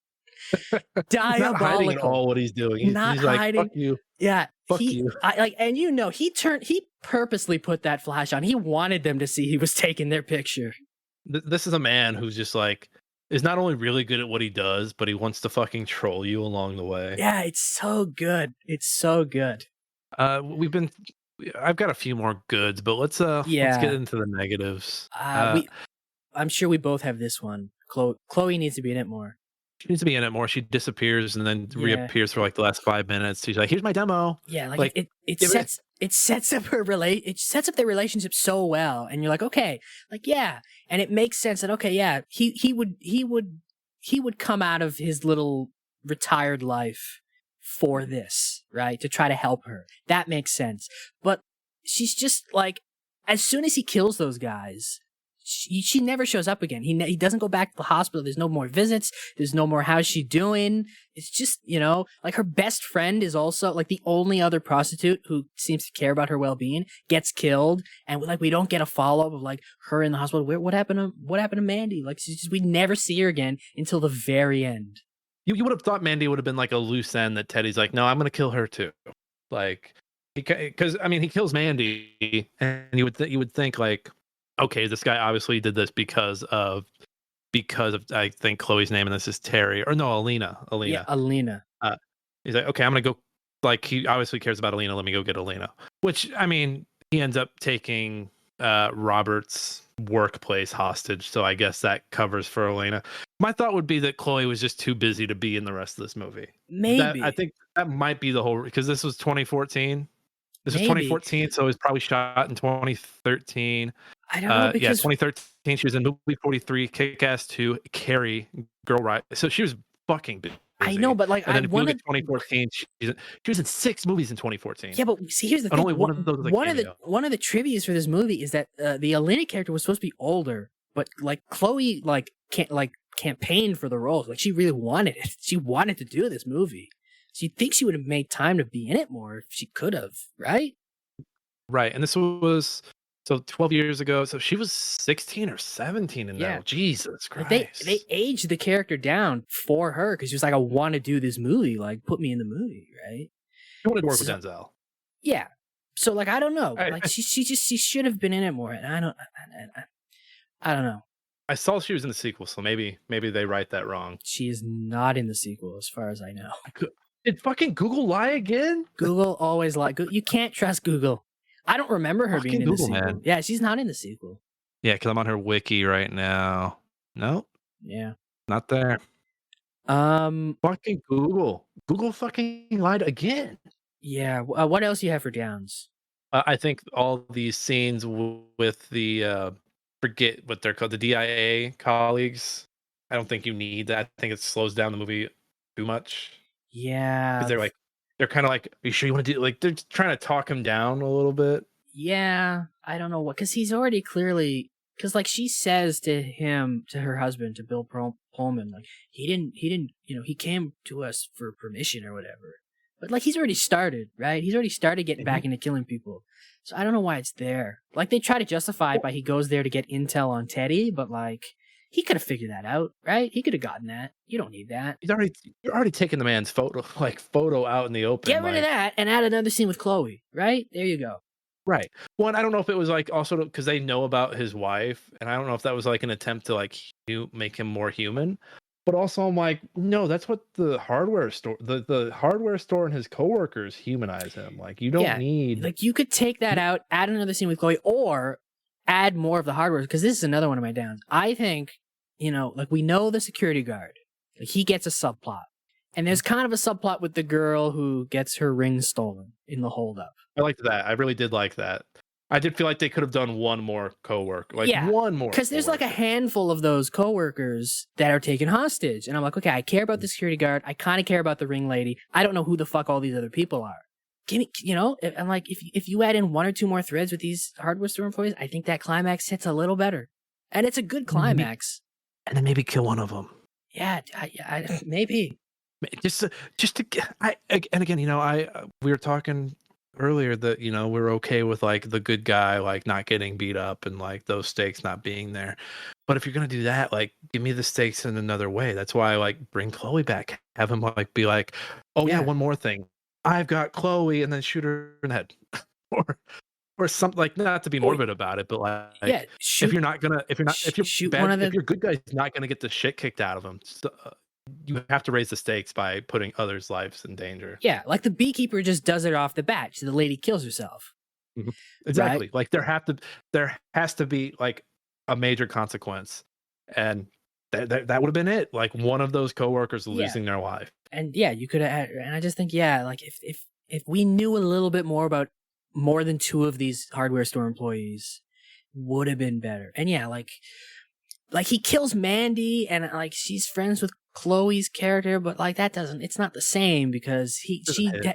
Diabolical. Not hiding at all what he's doing. He's hiding. Like, fuck you. Yeah. Fuck you. And he purposely put that flash on. He wanted them to see he was taking their picture. This is a man who's just like, is not only really good at what he does, but he wants to fucking troll you along the way. Yeah, it's so good. It's so good. I've got a few more goods, but let's get into the negatives. I'm sure we both have this one. Chloe needs to be in it more. She needs to be in it more. She disappears and then reappears for like the last 5 minutes. She's like, "Here's my demo." Yeah, it sets up their relationship so well, and you're like, okay, like yeah, and it makes sense that okay, yeah, he would come out of his little retired life for this, right, to try to help her. That makes sense, but she's just like, as soon as he kills those guys, she never shows up again. He doesn't go back to the hospital. There's no more visits. There's no more how's she doing. It's just, like her best friend is also like the only other prostitute who seems to care about her well-being gets killed. And like, we don't get a follow-up of like her in the hospital. What happened to Mandy? Like we never see her again until the very end. You would have thought Mandy would have been like a loose end that Teddy's like, no, I'm going to kill her too. Like, because I mean, he kills Mandy and you would think like, okay, this guy obviously did this because of I think Chloe's name in this is Terry, or no, Alina. Yeah, Alina. He's like, okay, I'm gonna go. Like, he obviously cares about Alina. Let me go get Alina. Which, I mean, he ends up taking Robert's workplace hostage. So I guess that covers for Elena. My thought would be that Chloe was just too busy to be in the rest of this movie. That I Maybe. think that might be the whole, because this was 2014. This was Maybe. 2014, so it was probably shot in 2013. I don't know Yeah, because 2013. She was in movie 43, Kick-Ass 2, Carrie, Girl Ride. So she was fucking busy. I know, but like And I then if you look wanted. at 2014, she was in 6 movies in 2014. Yeah, but see, here's the And thing. only one of those was a cameo. One of the trivias for this movie is that the Elena character was supposed to be older, but like Chloe can't campaigned for the role. Like she really wanted it. She wanted to do this movie. So you'd think she would have made time to be in it more if she could have, right? Right, and this was 12 years ago. So she was 16 or 17 in Yeah. that. Jesus Like Christ! they aged the character down for her because she was like, I want to do this movie. Like, put me in the movie, right? She wanted to work with So- Denzel. Yeah. So like, I don't know. I- Like she should have been in it more. And I don't know. I saw she was in the sequel, so maybe they write that wrong. She is not in the sequel, as far as I know. Did fucking Google lie again? Google always like you can't trust Google. I don't remember her being Fucking in the Google, sequel. man. Yeah, she's not in the sequel. Yeah, because I'm on her wiki right now. Nope, Yeah. not there. Fucking Google. Google fucking lied again. Yeah. What else do you have for downs? I think all these scenes with the forget what they're called, the DIA colleagues. I don't think you need that. I think it slows down the movie too much. Yeah. Because they're kind of like, are you sure you want to do, like, they're trying to talk him down a little bit. Yeah. I don't know what, because he's already clearly, because like she says to her husband, to Bill Pullman, like he didn't, he came to us for permission or whatever. But like he's already started, right? He's already started getting back into killing people. So I don't know why it's there. Like they try to justify it by he goes there to get intel on Teddy, but like he could have figured that out, right? He could have gotten that. You don't need that. You're already taking the man's photo out in the open. Get rid of that and add another scene with Chloe, right? There you go. Right. Well, and I don't know if it was like also because they know about his wife, and I don't know if that was like an attempt to like make him more human. But also, I'm like, no, that's what the hardware store, the hardware store and his coworkers humanize him. Like, you don't need. Like you could take that out, add another scene with Chloe, or add more of the hardware. Because this is another one of my downs. I think, like we know the security guard, like he gets a subplot, and there's kind of a subplot with the girl who gets her ring stolen in the holdup. I liked that. I really did like that. I did feel like they could have done one more coworker, one more. Because there's like a handful of those coworkers that are taken hostage, and I'm like, okay, I care about the security guard. I kind of care about the ring lady. I don't know who the fuck all these other people are. Give me, and like if you add in one or two more threads with these hardware store employees, I think that climax hits a little better, and it's a good climax. And then maybe kill one of them. Yeah, maybe. Just to and again, we were talking earlier that we're okay with like the good guy like not getting beat up and like those stakes not being there, but if you're gonna do that, like give me the stakes in another way. That's why I like bring Chloe back, have him like be like, oh yeah, one more thing, I've got Chloe, and then shoot her in the head or something, like, not to be morbid about it, but like if your good guy's not gonna get the shit kicked out of him, you have to raise the stakes by putting others' lives in danger. Yeah, like the beekeeper just does it off the bat. So the lady kills herself. Mm-hmm. Exactly. Right? Like there has to be like a major consequence, and that would have been it. Like one of those coworkers losing their life. And you could have. And I just think, like if we knew a little bit more about more than two of these hardware store employees, would have been better. And like he kills Mandy, and like she's friends with Chloe's character, but like it's not the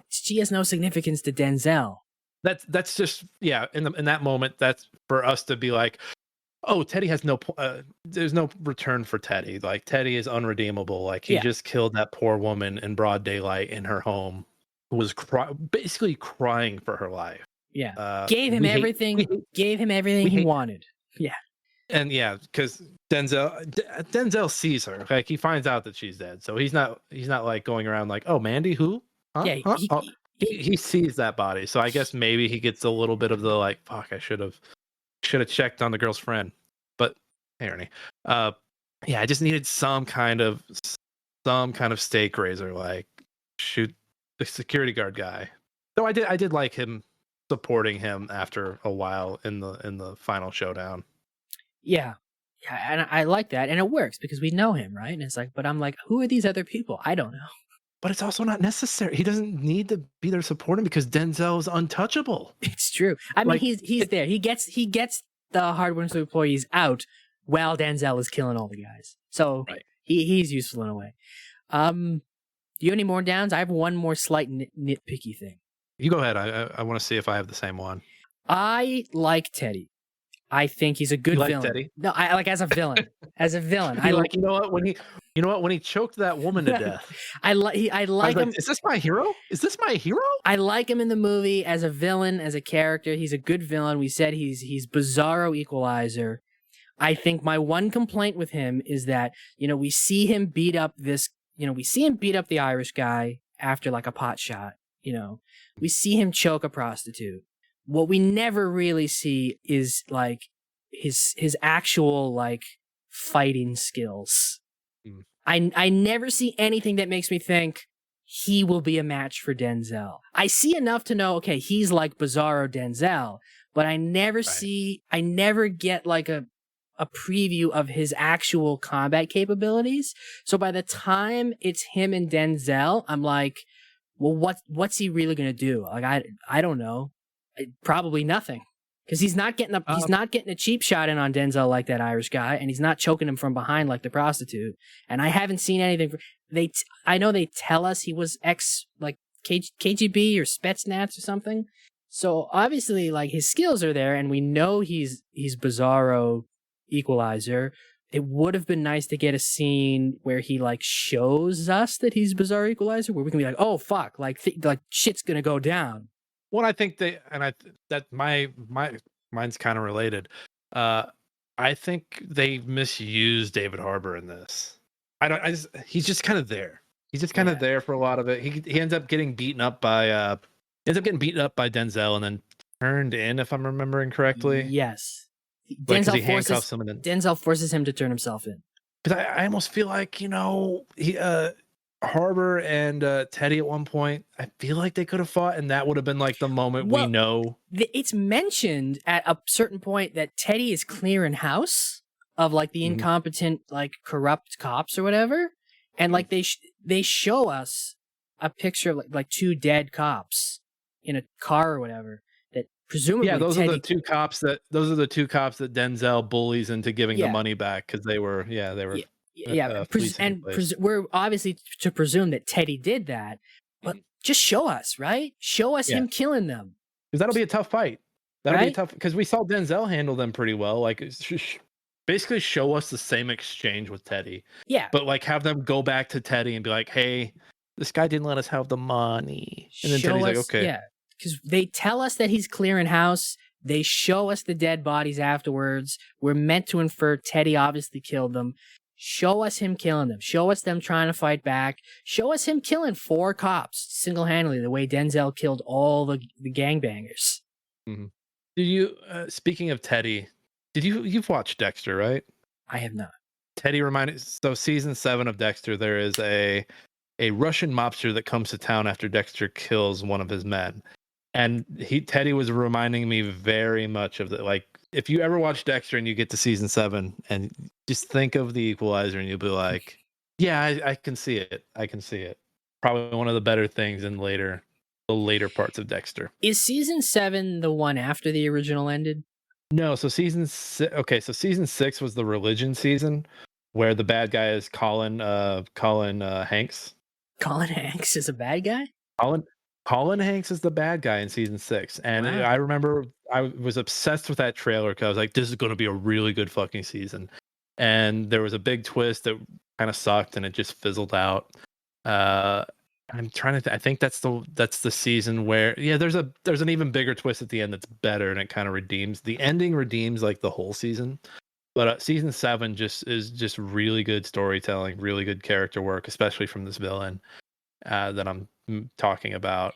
she has no significance to Denzel. That's just in that moment, that's for us to be like, oh, Teddy has there's no return for Teddy. Like Teddy is unredeemable. Like he just killed that poor woman in broad daylight in her home, who was basically crying for her life. Yeah, gave him everything he wanted. Yeah. And because Denzel sees her, like he finds out that she's dead, so he's not like going around like, oh, Mandy, who? Huh? Yeah, Huh? He sees that body, so I guess maybe he gets a little bit of the like, fuck, I should have checked on the girl's friend, but hey, Ernie, I just needed some kind of stake raiser, like shoot the security guard guy. So I did like him supporting him after a while in the final showdown. Yeah. Yeah, and I like that, and it works because we know him, right? And it's like, but I'm like, who are these other people? I don't know. But it's also not necessary. He doesn't need to be there supporting because Denzel is untouchable. It's true. I mean, Like, he's there. He gets the hard-working employees out while Denzel is killing all the guys. So Right. he's useful in a way. Do you have any more downs? I have one more slight nitpicky thing. You go ahead. I want to see if I have the same one. I like Teddy. I think he's a good You like villain. Teddy? No, I like as a villain. As a villain, I like. You know what? When he choked that woman to death, I like I like was him. like, is this my hero? Is this my hero? I like him in the movie as a villain, as a character. He's a good villain. We said he's Bizarro Equalizer. I think my one complaint with him is that, we see him beat up the Irish guy after like a pot shot. We see him choke a prostitute. What we never really see is like his actual like fighting skills. Mm. I never see anything that makes me think he will be a match for Denzel. I see enough to know, okay, he's like Bizarro Denzel, but I never get like a preview of his actual combat capabilities. So by the time it's him and Denzel, I'm like, well, what's he really gonna do? Like, I don't know. Probably nothing. Because he's not getting a cheap shot in on Denzel like that Irish guy, and he's not choking him from behind like the prostitute. And I haven't seen anything. I know they tell us he was like KGB or Spetsnaz or something. So obviously, like, his skills are there, and we know he's Bizarro Equalizer. It would have been nice to get a scene where he like shows us that he's Bizarro Equalizer, where we can be like, oh fuck, like shit's gonna go down. Well, I think mine's kind of related. I think they misused David Harbour in this. He's just kind of there. He's just kind of there for a lot of it. He ends up getting beaten up by Denzel and then turned in, if I'm remembering correctly. Yes. Denzel forces him to turn himself in. Because I almost feel like, he Harbour and Teddy at one point, I feel like they could have fought, and that would have been like the moment we know. It's mentioned at a certain point that Teddy is clearing house of like the incompetent, like corrupt cops or whatever, and like they show us a picture of like two dead cops in a car or whatever. That presumably those are the two cops that Denzel bullies into giving the money back because they were. We're obviously to presume that Teddy did that, but just show us, right? Show us him killing them. Because that'll be a tough fight. That'll be a tough, because we saw Denzel handle them pretty well. Like, basically show us the same exchange with Teddy. Yeah. But like have them go back to Teddy and be like, hey, this guy didn't let us have the money. And then Teddy's like, okay. Yeah. Because they tell us that he's clearing house. They show us the dead bodies afterwards. We're meant to infer Teddy obviously killed them. Show us him killing them. Show us them trying to fight back. Show us him killing 4 cops single-handedly, the way Denzel killed all the gangbangers. Mm-hmm. Did you, speaking of Teddy, you've watched Dexter, right? I have not. Teddy so season 7 of Dexter, there is a Russian mobster that comes to town after Dexter kills one of his men. And Teddy was reminding me very much of the, like, if you ever watch Dexter and you get to season 7 and just think of the Equalizer and you'll be like, yeah, I can see it. I can see it. Probably one of the better things in the later parts of Dexter. Is season 7 the one after the original ended? No. So season 6 was the religion season where the bad guy is Colin Hanks. Colin Hanks is a bad guy? Colin Hanks is the bad guy in season 6. And wow. I remember I was obsessed with that trailer because I was like, this is going to be a really good fucking season. And there was a big twist that kind of sucked and it just fizzled out. I'm trying to I think that's the season where there's an even bigger twist at the end that's better and it kind of redeems. The ending redeems like the whole season. But season 7 is just really good storytelling, really good character work, especially from this villain that I'm talking about.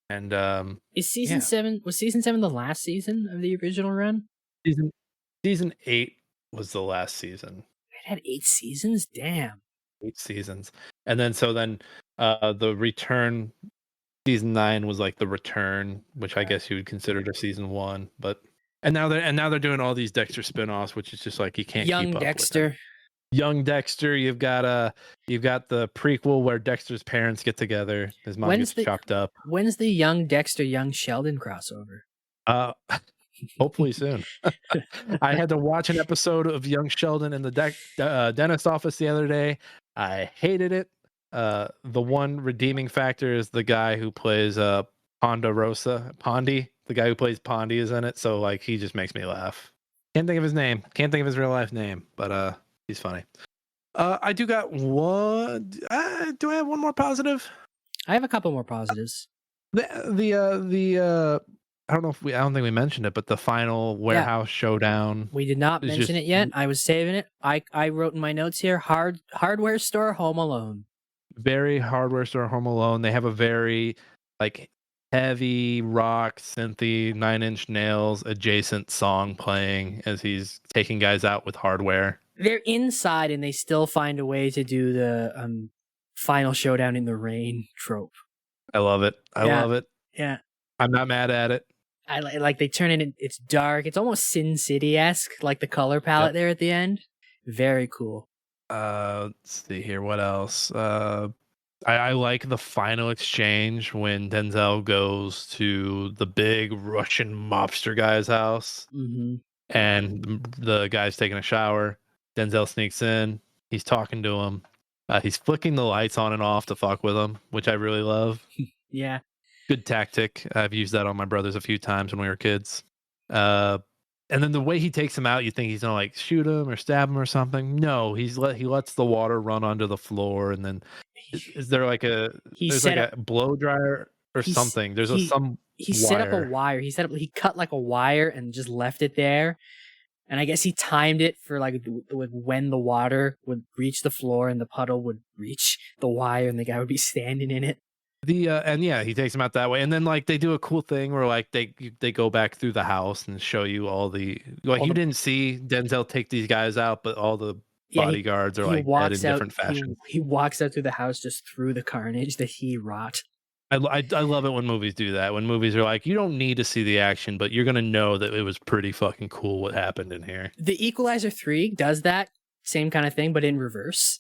And was season 7 the last season of the original run? Season 8 was the last season. It had 8 seasons? Damn. 8 seasons. And then the return, season 9 was like the return, which I guess you would consider to season 1, but And now they're doing all these Dexter spin-offs, which is just like you can't Young keep up with Dexter. them. Young Dexter. You've got the prequel where Dexter's parents get together. His mom gets chopped up. When's the Young Dexter, Young Sheldon crossover? Hopefully soon. I had to watch an episode of Young Sheldon in the dentist office the other day. I hated it. The one redeeming factor is the guy who plays Pondy. The guy who plays Pondy is in it, so like he just makes me laugh. Can't think of his name. Can't think of his real life name, but he's funny. I do got one. Do I have one more positive? I have a couple more positives. The I don't think we mentioned it, but the final warehouse showdown. We did not mention it yet. I was saving it. I wrote in my notes here, hardware store Home Alone. Very hardware store Home Alone. They have a very like heavy rock, synthy, 9 Inch Nails adjacent song playing as he's taking guys out with hardware. They're inside and they still find a way to do the final showdown in the rain trope. I love it. I love it. Yeah. I'm not mad at it. I like they turn it in, it's dark. It's almost Sin City-esque, like the color palette there at the end. Very cool. Let's see here. What else? I like the final exchange when Denzel goes to the big Russian mobster guy's house, and the guy's taking a shower. Denzel sneaks in. He's talking to him. He's flicking the lights on and off to fuck with him, which I really love. Yeah. Good tactic. I've used that on my brothers a few times when we were kids. And then the way he takes him out, you think he's gonna like shoot him or stab him or something. No, he lets the water run onto the floor, and then is there like a blow dryer or something? He set up a wire. He cut like a wire and just left it there. And I guess he timed it for like when the water would reach the floor and the puddle would reach the wire and the guy would be standing in it. He takes him out that way, and then like they do a cool thing where like they go back through the house and show you you didn't see Denzel take these guys out, but all the bodyguards are like dead in different fashions. He walks out through the house just through the carnage that he wrought. I love it when movies do that. When movies are like, you don't need to see the action, but you're gonna know that it was pretty fucking cool what happened in here. The Equalizer 3 does that same kind of thing, but in reverse.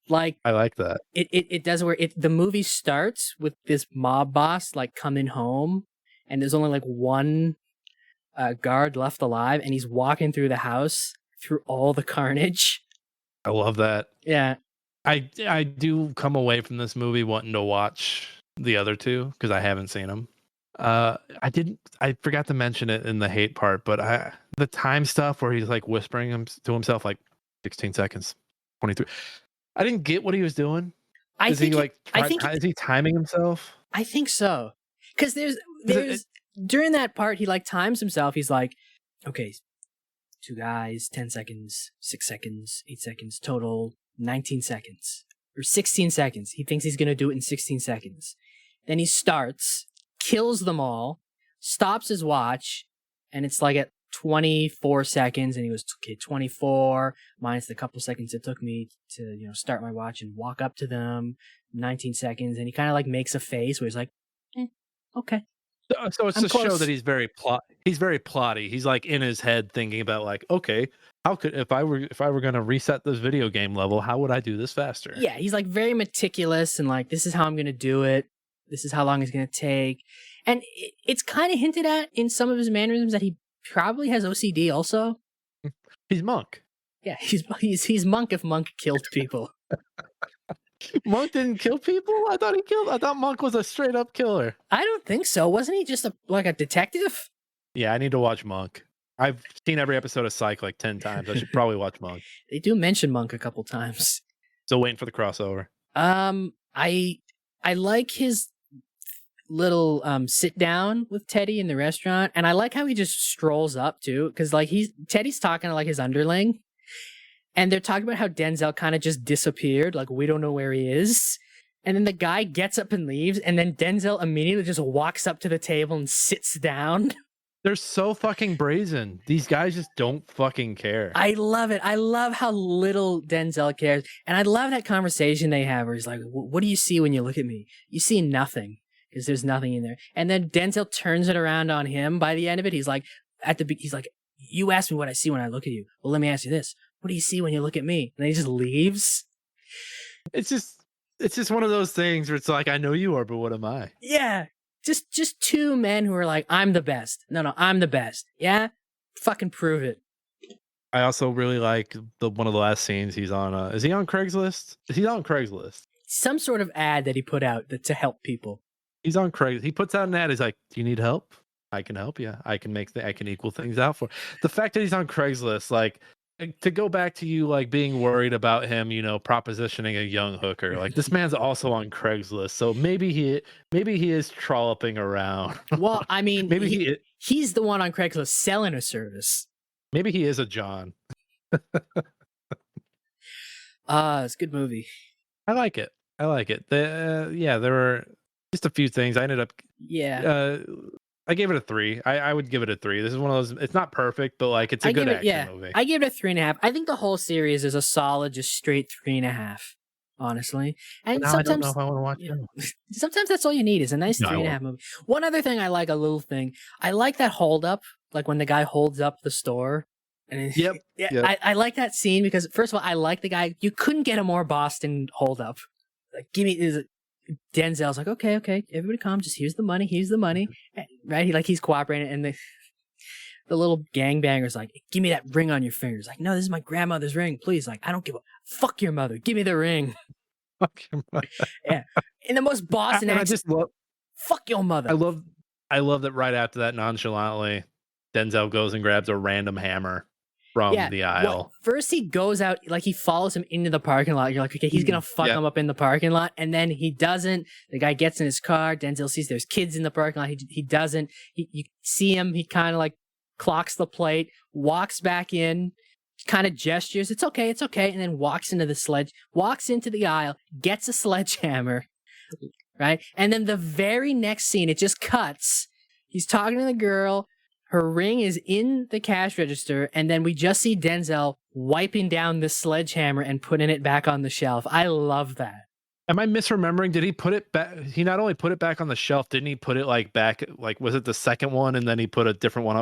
Like I like that. It does where the movie starts with this mob boss like coming home, and there's only like one guard left alive, and he's walking through the house through all the carnage. I love that. Yeah, I do come away from this movie wanting to watch the other two because I haven't seen them. I forgot to mention it in the hate part, but the time stuff where he's like whispering to himself like 16 seconds, 23. I didn't get what he was doing. Is he timing himself? I think so. Because there's during that part he like times himself. He's like, okay, 2 guys, 10 seconds, 6 seconds, 8 seconds, total 19 seconds or 16 seconds. He thinks he's gonna do it in 16 seconds. Then he starts, kills them all, stops his watch, and it's like at 24 seconds, and he goes, okay, 24 minus the couple seconds it took me to, start my watch and walk up to them, 19 seconds, and he kind of like makes a face where he's like, okay. So it's to show that he's very plotty. He's like in his head thinking about like, okay, how could if I were going to reset this video game level, how would I do this faster? Yeah, he's like very meticulous and like, this is how I'm going to do it. This is how long it's going to take. And it's kind of hinted at in some of his mannerisms that he probably has OCD also. He's Monk. Yeah, he's Monk if Monk killed people. Monk didn't kill people? I thought Monk was a straight up killer. I don't think so. Wasn't he just like a detective? Yeah, I need to watch Monk. I've seen every episode of Psych like 10 times. I should probably watch Monk. They do mention Monk a couple times. Still waiting for the crossover. I like his little sit down with Teddy in the restaurant, and I like how he just strolls up too, because like Teddy's talking to like his underling, and they're talking about how Denzel kind of just disappeared, like we don't know where he is, and then the guy gets up and leaves, and then Denzel immediately just walks up to the table and sits down. They're so fucking brazen. These guys just don't fucking care. I love it. I love how little Denzel cares, and I love that conversation they have where he's like, what do you see when you look at me? You see nothing. Because there's nothing in there. And then Denzel turns it around on him by the end of it. He's like, he's like, you asked me what I see when I look at you. Well, let me ask you this. What do you see when you look at me? And then he just leaves. It's just one of those things where it's like, I know you are, but what am I? Yeah. Just two men who are like, I'm the best. No, I'm the best. Yeah? Fucking prove it. I also really like one of the last scenes he's on. Is he on Craigslist? He's on Craigslist. Some sort of ad that he put out to help people. He's on Craigslist. He puts out an ad. He's like, do you need help? I can help you. I can I can equal things out for the fact that he's on Craigslist. Like, to go back to you, like being worried about him, propositioning a young hooker. Like, this man's also on Craigslist, so maybe he is trolloping around. Well, I mean, maybe he's the one on Craigslist selling a service. Maybe he is a John. It's a good movie. I like it. There were just a few things. I ended up. Yeah. I gave it a 3. I would give it a 3. This is one of those. It's not perfect, but like it's a good action movie. I gave it a 3.5. I think the whole series is a solid, just straight 3.5. Honestly, and now sometimes I don't know if I want to watch it. Sometimes that's all you need is a nice 3.5 movie. One other thing I like, a little thing, I like that hold up, like when the guy holds up the store. And Yep. I like that scene because first of all, I like the guy. You couldn't get a more Boston hold up. Like, give me. Denzel's like, okay, everybody calm. Just here's the money, right? He's cooperating, and the little gangbanger's like, give me that ring on your fingers. Like, no, this is my grandmother's ring, please. Like, I don't give a fuck your mother. Give me the ring. Fuck your mother. Yeah, in the most Boston accent. I just love. Fuck your mother. I love that right after that, nonchalantly, Denzel goes and grabs a random hammer from the aisle. Well, first he goes out, like he follows him into the parking lot. You're like, okay, he's gonna fuck him up in the parking lot, and then he doesn't. The guy gets in his car. Denzel sees there's kids in the parking lot. He doesn't. You see him. He kind of like clocks the plate, walks back in, kind of gestures, it's okay, and then walks into the aisle, gets a sledgehammer, right? And then the very next scene, it just cuts. He's talking to the girl. Her ring is in the cash register, and then we just see Denzel wiping down the sledgehammer and putting it back on the shelf. I love that. Am I misremembering? Did he put it back? He not only put it back on the shelf, didn't he put it like back? Like, was it the second one, and then he put a different one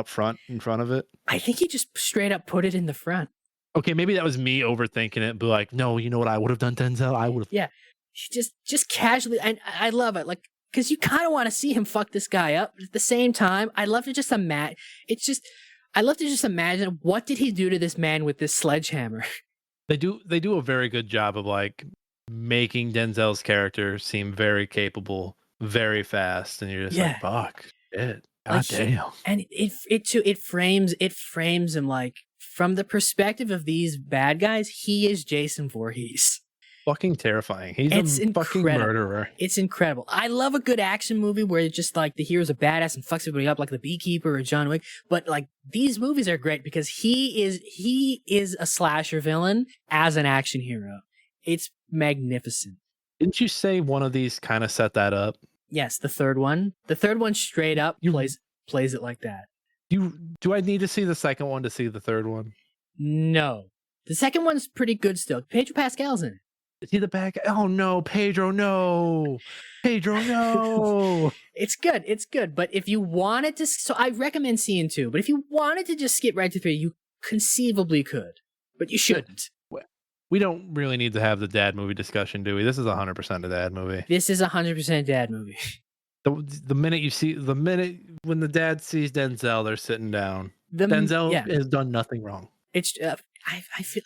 in front of it? I think he just straight up put it in the front. Okay, maybe that was me overthinking it, but like, no, you know what I would have done, Denzel? I would have. Yeah, just casually, and I love it. Like, because you kind of want to see him fuck this guy up. But at the same time, I love to just imagine. I love to just imagine what did he do to this man with this sledgehammer. They do a very good job of like making Denzel's character seem very capable, very fast, and you're just like, fuck, shit, goddamn. And it frames him like from the perspective of these bad guys. He is Jason Voorhees. Fucking terrifying. He's a fucking murderer. It's incredible. I love a good action movie where it's just like the hero's a badass and fucks everybody up, like The Beekeeper or John Wick. But like these movies are great because he is a slasher villain as an action hero. It's magnificent. Didn't you say one of these kind of set that up? Yes, the third one. The third one straight up plays it like that. Do I need to see the second one to see the third one? No. The second one's pretty good still. Pedro Pascal's in it. Is he the back? Oh no, Pedro, no. Pedro, no. It's good. But if you wanted to, so I recommend seeing 2. But if you wanted to just skip right to 3, you conceivably could. But you shouldn't. We don't really need to have the dad movie discussion, do we? This is 100% a dad movie. This is 100% dad movie. The minute when the dad sees Denzel, they're sitting down. Denzel has done nothing wrong. It's I feel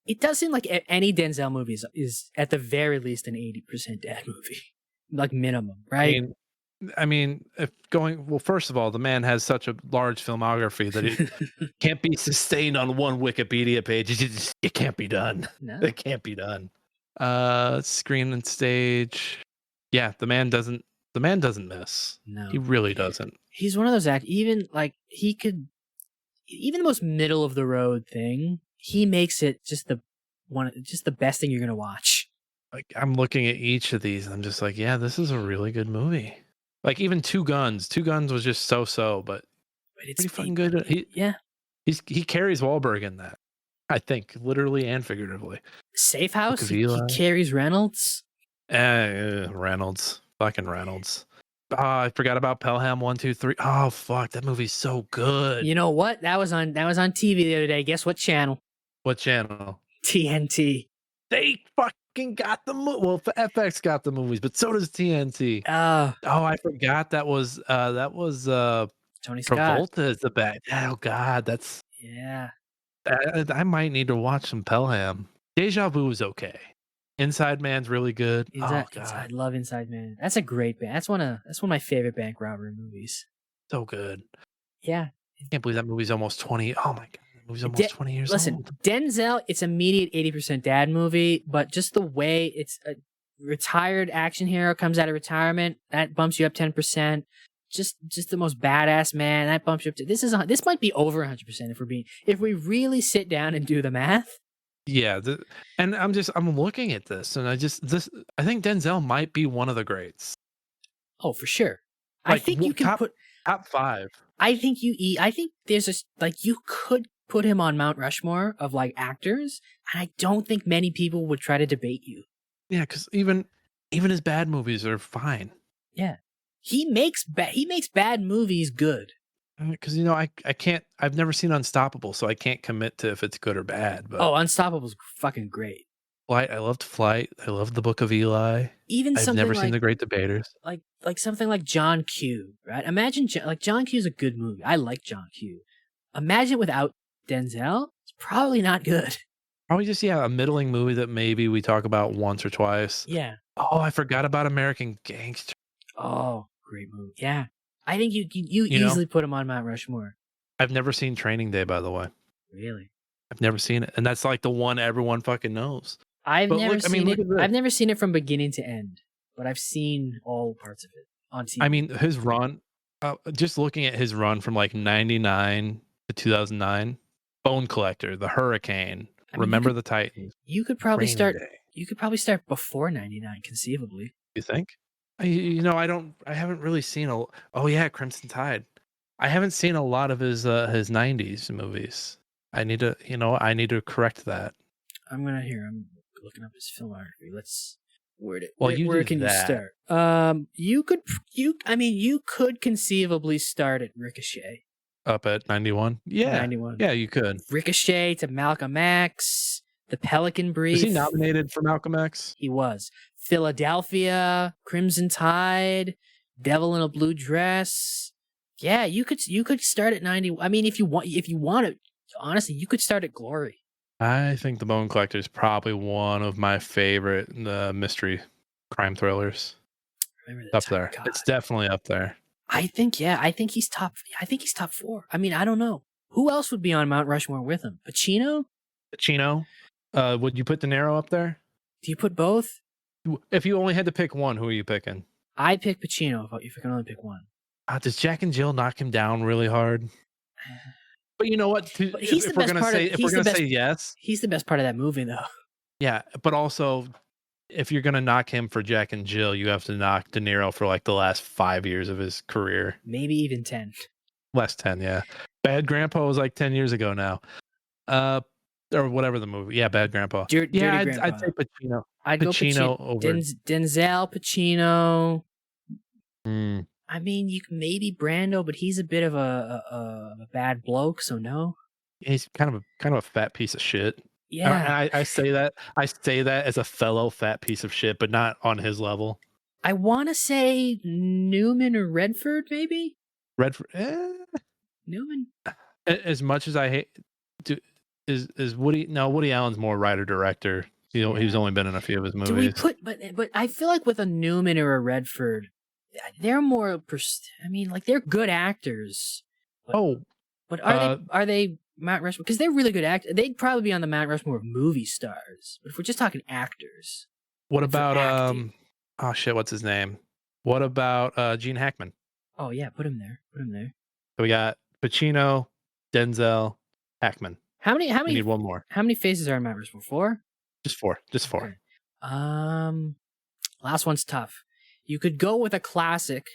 it does seem like any Denzel movie is at the very least an 80% dad movie, like minimum, right? I mean, first of all, the man has such a large filmography that it can't be sustained on one Wikipedia page. It can't be done. No. It can't be done. Screen and stage. Yeah, the man doesn't miss. No, he really doesn't. He's one of those even the most middle of the road thing, he makes it just the best thing you're gonna watch. Like, I'm looking at each of these and I'm just like, yeah, this is a really good movie. Like, even Two Guns was just so, but it's pretty fucking good. He carries Wahlberg in that, I think, literally and figuratively. Safe House, he carries Reynolds. Reynolds, fucking Reynolds. I forgot about Pelham 123. Oh fuck, that movie's so good. You know what? That was on TV the other day. Guess what channel? What channel? TNT. They fucking got the well, FX got the movies, but so does TNT. Oh, I forgot that was Tony Scott. Travolta is the bad. Oh god, that's Yeah. I might need to watch some Pelham. Deja Vu is okay. Inside Man's really good. Oh god, I love Inside Man. That's a great band. That's one of my favorite bank robbery movies. so good. Yeah. I can't believe that movie's almost 20. Oh my god, that movie's almost 20 years Listen, old. Denzel, it's immediate 80% dad movie, but just the way it's a retired action hero comes out of retirement, that bumps you up 10%. Just the most badass man, that bumps you up to this might be over 100% if we really sit down and do the math. Yeah, and I'm looking at this, and I think Denzel might be one of the greats. Oh, for sure. I think you can put top 5. I think there's you could put him on Mount Rushmore of like actors, and I don't think many people would try to debate you. Yeah, because even his bad movies are fine. Yeah, he makes bad movies good. Because I can't. I've never seen Unstoppable, so I can't commit to if it's good or bad. But Unstoppable's fucking great. Flight, I loved Flight. I loved The Book of Eli. I've never seen The Great Debaters. Like something like John Q. Right? Imagine John Q is a good movie. I like John Q. Imagine without Denzel, it's probably not good. Probably just a middling movie that maybe we talk about once or twice. Yeah. Oh, I forgot about American Gangster. Oh, great movie. Yeah. I think you easily put him on Mount Rushmore. I've never seen Training Day, by the way. Really? I've never seen it, and that's like the one everyone fucking knows. I've never seen it from beginning to end, but I've seen all parts of it on TV. I mean, his run, just looking at his run from like 99 to 2009, Bone Collector, The Hurricane, Remember the Titans. You could probably Training start. Day. You could probably start before 99, conceivably. You think? I haven't really seen Crimson Tide. I haven't seen a lot of his 90s movies. I need to correct that. I'm looking up his filmography. Where can you start? You could conceivably start at Ricochet. Up at 91? Yeah. 91. Yeah, you could. Ricochet to Malcolm X, The Pelican Brief. Was he nominated for Malcolm X? He was. Philadelphia, Crimson Tide, Devil in a Blue Dress. Yeah, you could start at 90. I mean, if you want to, honestly, you could start at Glory. I think The Bone Collector is probably one of my favorite mystery crime thrillers. Up there. God. It's definitely up there. I think he's top 4. I mean, I don't know. Who else would be on Mount Rushmore with him? Pacino? Would you put De Niro up there? Do you put both? If you only had to pick one, who are you picking? I'd pick Pacino if I can only pick one. Does Jack and Jill knock him down really hard? But you know what? If we're gonna say yes, he's the best part of that movie, though. Yeah, but also, if you're gonna knock him for Jack and Jill, you have to knock De Niro for like the last 5 years of his career. Maybe even 10. Less 10, yeah. Bad Grandpa was like 10 years ago now. Or whatever the movie. Yeah, Bad Grandpa. Dirty Grandpa. I'd say Pacino. I'd go Pacino over Denzel, Pacino. I mean, you can maybe Brando, but he's a bit of a bad bloke, so no. He's kind of a fat piece of shit. Yeah, I say that as a fellow fat piece of shit, but not on his level. I want to say Newman or Redford, maybe. Redford, Newman. As much as I hate, is Woody? No, Woody Allen's more writer director. He's only been in a few of his movies. Do we put? But I feel like with a Newman or a Redford, they're more. I mean, like they're good actors. But are they Mount Rushmore? Because they're really good actors. They'd probably be on the Mount Rushmore of movie stars. But if we're just talking actors, what about oh shit, what's his name? What about Gene Hackman? Oh yeah, put him there. So we got Pacino, Denzel, Hackman. How many? We need one more. How many faces are in Mount Rushmore? 4? Just 4. Okay. Last one's tough. You could go with a classic.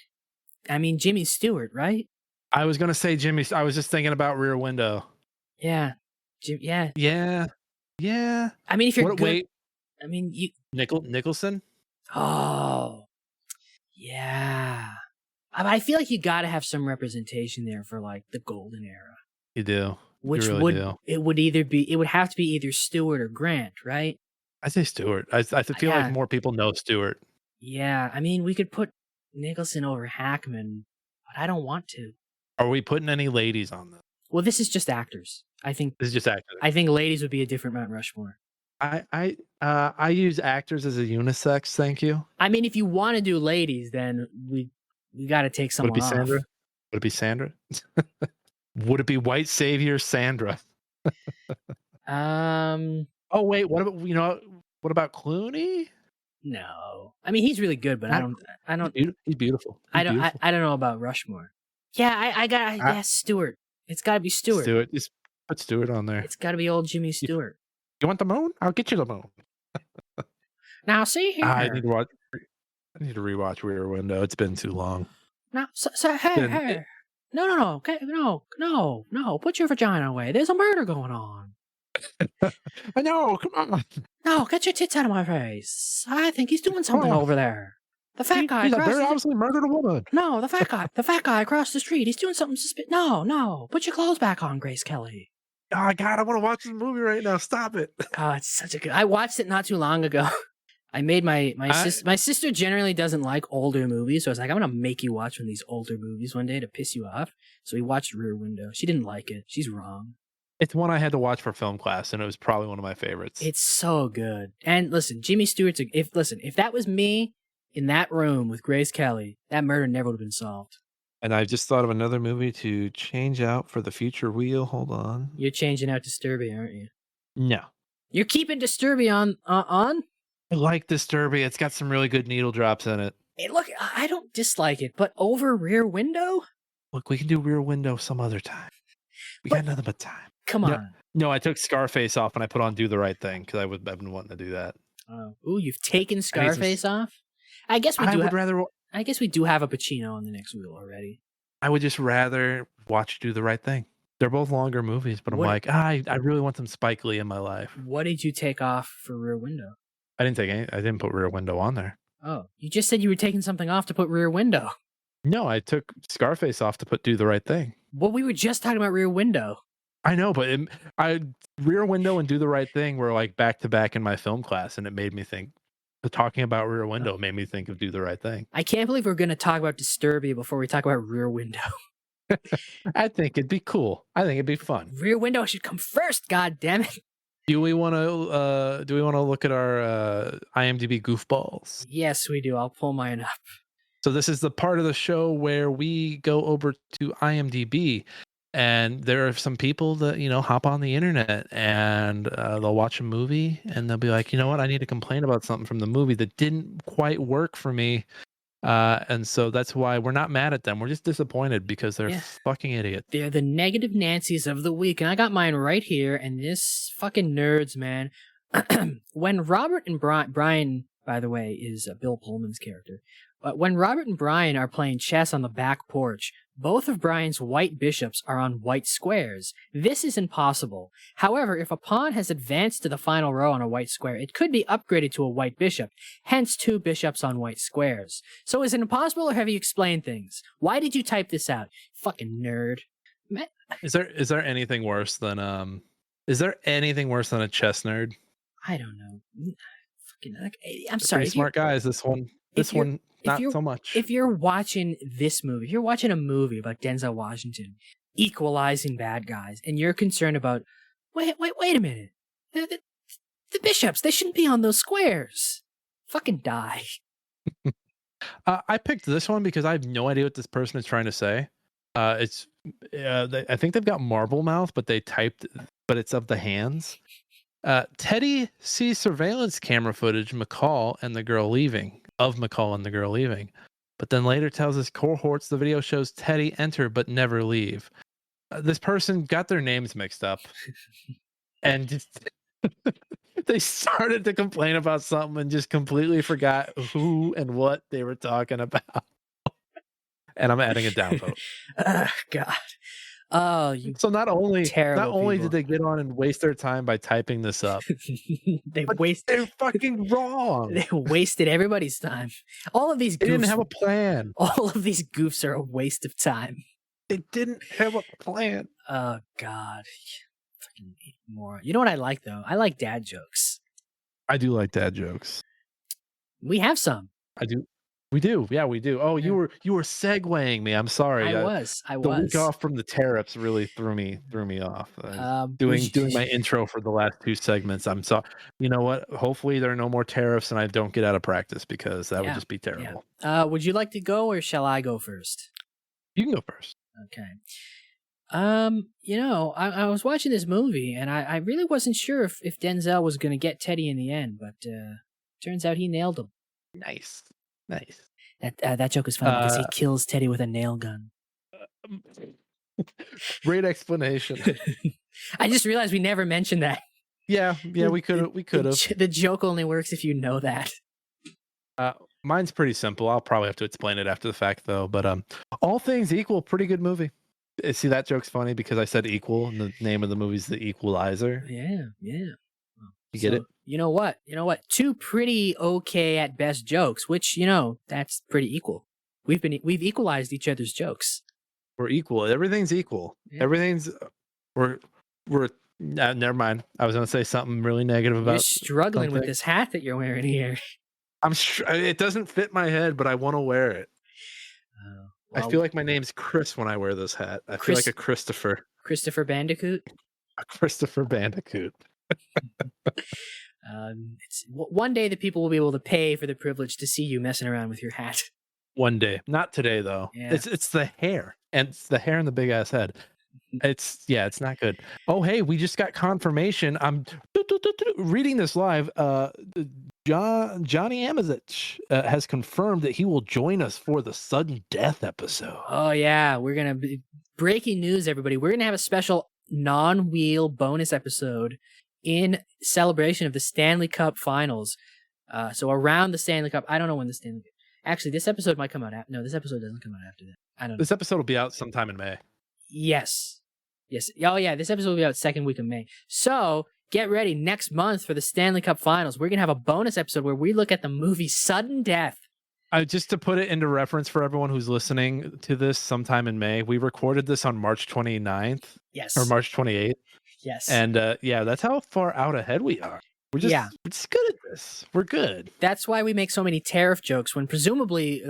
I mean, Jimmy Stewart, right? I was gonna say Jimmy. I was just thinking about Rear Window. Yeah. Yeah. I mean, if you're good. Wait. I mean, you. Nicholson. Oh. Yeah. I feel like you got to have some representation there for like the golden era. You do. Which you really would do. it would have to be either Stewart or Grant, right? I say Stewart. I feel like more people know Stewart. Yeah, I mean, we could put Nicholson over Hackman, but I don't want to. Are we putting any ladies on this? Well, this is just actors. I think This is just actors. I think ladies would be a different Mount Rushmore. I use actors as a unisex. Thank you. I mean, if you want to do ladies, then we got to take someone Would it be off. Sandra? Would it be Sandra? Would it be white savior Sandra? Oh wait, what about Clooney? No, I mean he's really good, but I don't. He's beautiful. I don't know about Rushmore. Yeah, I got Stewart. It's got to be Stewart. Just put Stewart on there. It's got to be old Jimmy Stewart. You want the moon? I'll get you the moon. Now see here. I need to rewatch Rear Window. It's been too long. Now, hey. No. Okay, no. Put your vagina away. There's a murder going on. I know. Come on. No, get your tits out of my face. I think he's doing something over there. The fat guy. He's very obviously murdered a woman. No, the fat guy. The fat guy across the street. He's doing something suspicious. No. Put your clothes back on, Grace Kelly. Oh God, I want to watch this movie right now. Stop it. Oh, it's such a good. I watched it not too long ago. I made my sister generally doesn't like older movies, so I was like, I'm gonna make you watch one of these older movies one day to piss you off. So we watched Rear Window. She didn't like it. She's wrong. It's one I had to watch for film class, and it was probably one of my favorites. It's so good. And listen, Jimmy Stewart's if that was me in that room with Grace Kelly, that murder never would have been solved. And I just thought of another movie to change out for the future wheel. Hold on. You're changing out Disturbia, aren't you? No. You're keeping Disturbia on? I like Disturbia. It's got some really good needle drops in it. Hey, look, I don't dislike it, but over Rear Window? Look, we can do Rear Window some other time. We got nothing but time. Come on. No, I took Scarface off and I put on Do the Right Thing because I've been wanting to do that. Oh, ooh, you've taken Scarface off? I guess we do have a Pacino on the next wheel already. I would just rather watch Do the Right Thing. They're both longer movies, but I'm like, I really want some Spike Lee in my life. What did you take off for Rear Window? I didn't put Rear Window on there. Oh, you just said you were taking something off to put Rear Window. No, I took Scarface off to put Do the Right Thing. Well, we were just talking about Rear Window. I know, but Rear Window and Do the Right Thing were like back to back in my film class, and it made me think. Talking about Rear Window made me think of Do the Right Thing. I can't believe we're going to talk about Disturbia before we talk about Rear Window. I think it'd be cool. I think it'd be fun. Rear Window should come first. God damn it! Do we want to look at our IMDb goofballs? Yes, we do. I'll pull mine up. So this is the part of the show where we go over to IMDb, and there are some people that hop on the internet and they'll watch a movie and they'll be like, you know what, I need to complain about something from the movie that didn't quite work for me, and so that's why we're not mad at them. We're just disappointed because they're fucking idiots. They're the negative Nancys of the week, and I got mine right here. And this fucking nerds, man. When Robert and Brian, by the way, is Bill Pullman's character. But when Robert and Brian are playing chess on the back porch, both of Brian's white bishops are on white squares. This is impossible. However, if a pawn has advanced to the final row on a white square, it could be upgraded to a white bishop, hence 2 bishops on white squares. So is it impossible, or have you explained things? Why did you type this out? Fucking nerd. Man. Is there anything worse than a chess nerd? I don't know. I'm sorry. Pretty smart guys. This one, not so much. If you're watching this movie, if you're watching a movie about Denzel Washington equalizing bad guys, and you're concerned about, wait a minute, the bishops, they shouldn't be on those squares. Fucking die. I picked this one because I have no idea what this person is trying to say. I think they've got marble mouth, but it's of the hands. Teddy sees surveillance camera footage of McCall and the girl leaving, but then later tells his cohorts the video shows Teddy enter but never leave. This person got their names mixed up and just they started to complain about something and just completely forgot who and what they were talking about. And I'm adding a downvote. God. Oh, you So not only terrible did they get on and waste their time by typing this up, they but waste they're fucking wrong. they wasted everybody's time. All of these They didn't goofs, have a plan. all of these goofs are a waste of time. They didn't have a plan. Oh God, fucking moron. You know what I like though? I like dad jokes. I do like dad jokes. We have some. I do. We do. Yeah, we do. Oh, Yeah. you were segueing me. I'm sorry. I was. The week off from the tariffs really threw me off. Doing my intro for the last two segments. I'm sorry. You know what? Hopefully there are no more tariffs and I don't get out of practice because that would just be terrible. Yeah. Would you like to go or shall I go first? You can go first. Okay. You know, I was watching this movie and I really wasn't sure if Denzel was going to get Teddy in the end, but turns out he nailed him. Nice. That joke is funny because he kills Teddy with a nail gun. Great explanation. I just realized we never mentioned that. Yeah, we could have. The joke only works if you know that. Mine's pretty simple. I'll probably have to explain it after the fact though. But all things equal, pretty good movie. See, that joke's funny because I said equal and the name of the movie's The Equalizer. Yeah. You get it? You know what? Two pretty okay at best jokes, which, that's pretty equal. We've equalized each other's jokes. We're equal. Everything's equal. Yeah. Everything's we're never mind. I was gonna say something really negative about. You're struggling with this hat that you're wearing here. It doesn't fit my head, but I want to wear it. Well, I feel like my name's Chris when I wear this hat. I feel like a Christopher. Christopher Bandicoot. A Christopher Bandicoot. One day the people will be able to pay for the privilege to see you messing around with your hat. One day, not today though. Yeah. It's the hair, and it's the hair and the big ass head. It's not good. Oh hey, we just got confirmation. I'm reading this live. Johnny Amazich has confirmed that he will join us for the sudden death episode. Oh yeah, we're gonna be breaking news, everybody. We're gonna have a special non-wheel bonus episode in celebration of the Stanley Cup Finals. So around the Stanley Cup, I don't know when the Stanley Cup. Actually, this episode might come out. No, this episode doesn't come out after that. I don't know. This episode will be out sometime in May. Yes. Oh yeah, this episode will be out second week of May. So get ready next month for the Stanley Cup Finals. We're gonna have a bonus episode where we look at the movie Sudden Death. Just to put it into reference for everyone who's listening to this sometime in May, we recorded this on March 29th. Yes. Or March 28th. Yes. And that's how far out ahead we are. We're just good at this. We're good. That's why we make so many tariff jokes when presumably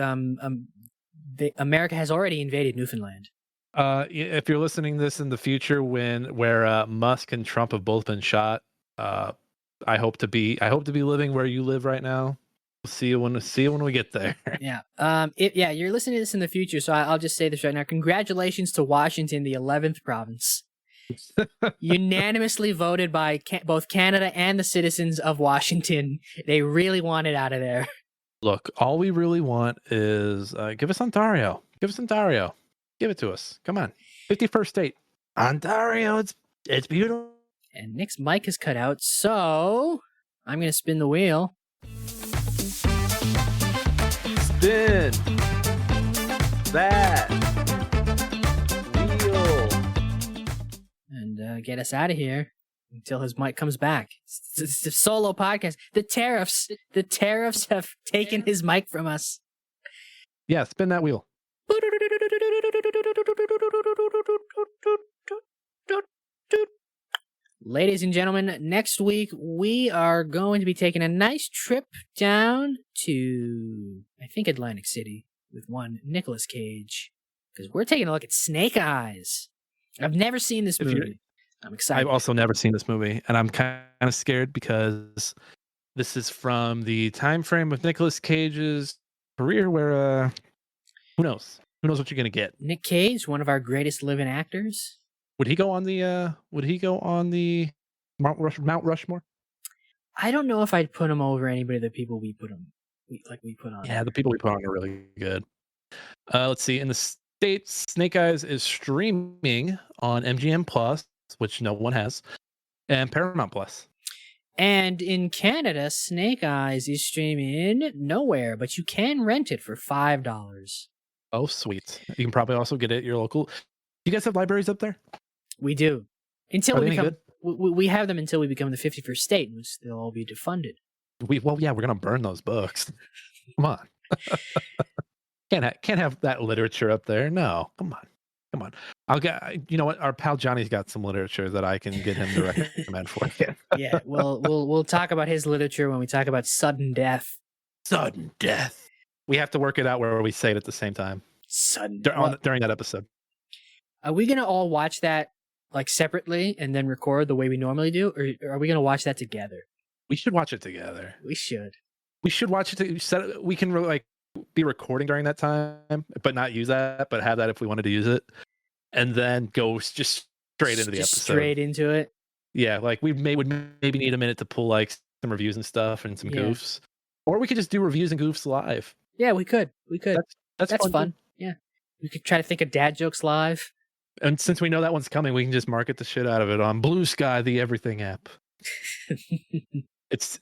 America has already invaded Newfoundland. If you're listening to this in the future where Musk and Trump have both been shot, I hope to be living where you live right now. We'll see you when we get there. Yeah. You're listening to this in the future, so I'll just say this right now. Congratulations to Washington, the 11th province. Unanimously voted by both Canada and the citizens of Washington. They really want it out of there. Look, all we really want is give us Ontario. Give us Ontario. Give it to us. Come on. 51st state. Ontario, it's beautiful. And Nick's mic is cut out, so I'm going to spin the wheel. Spin that wheel. And get us out of here until his mic comes back. It's a solo podcast. The tariffs have taken his mic from us. Yeah, spin that wheel. Ladies and gentlemen, next week we are going to be taking a nice trip down to, I think, Atlantic City with one Nicolas Cage, because we're taking a look at Snake Eyes. I've never seen this movie. I'm excited. I've also never seen this movie, and I'm kind of scared because this is from the time frame of Nicolas Cage's career where who knows? Who knows what you're gonna get? Nick Cage, one of our greatest living actors. Would he go on the Mount Rushmore? I don't know if I'd put him over anybody of the people we put on. Yeah, the people we put on are really good. Let's see. In the States, Snake Eyes is streaming on MGM Plus, which no one has, and Paramount Plus. And in Canada, Snake Eyes is streaming nowhere, but you can rent it for $5. Oh, sweet. You can probably also get it at your local You guys have libraries up there? We do. Until Are we they any become, we have them until we become the 51st state, in which they'll all be defunded. Well, yeah, we're gonna burn those books. Come on. Can't have that literature up there. No, come on. I'll get. You know what? Our pal Johnny's got some literature that I can get him to recommend for you. Yeah, we'll talk about his literature when we talk about sudden death. Sudden death. We have to work it out where we say it at the same time Sudden. during that episode. Are we gonna all watch that like separately and then record the way we normally do, or are we gonna watch that together? We should watch it together. We should. We should watch it. We can like be recording during that time, but not use that, but have that if we wanted to use it, and then go just straight into the episode. Straight into it. Yeah, like would maybe need a minute to pull like some reviews and stuff and some goofs, or we could just do reviews and goofs live. Yeah, we could. That's fun. Yeah, we could try to think of dad jokes live. And since we know that one's coming, we can just market the shit out of it on Blue Sky, the everything app. That's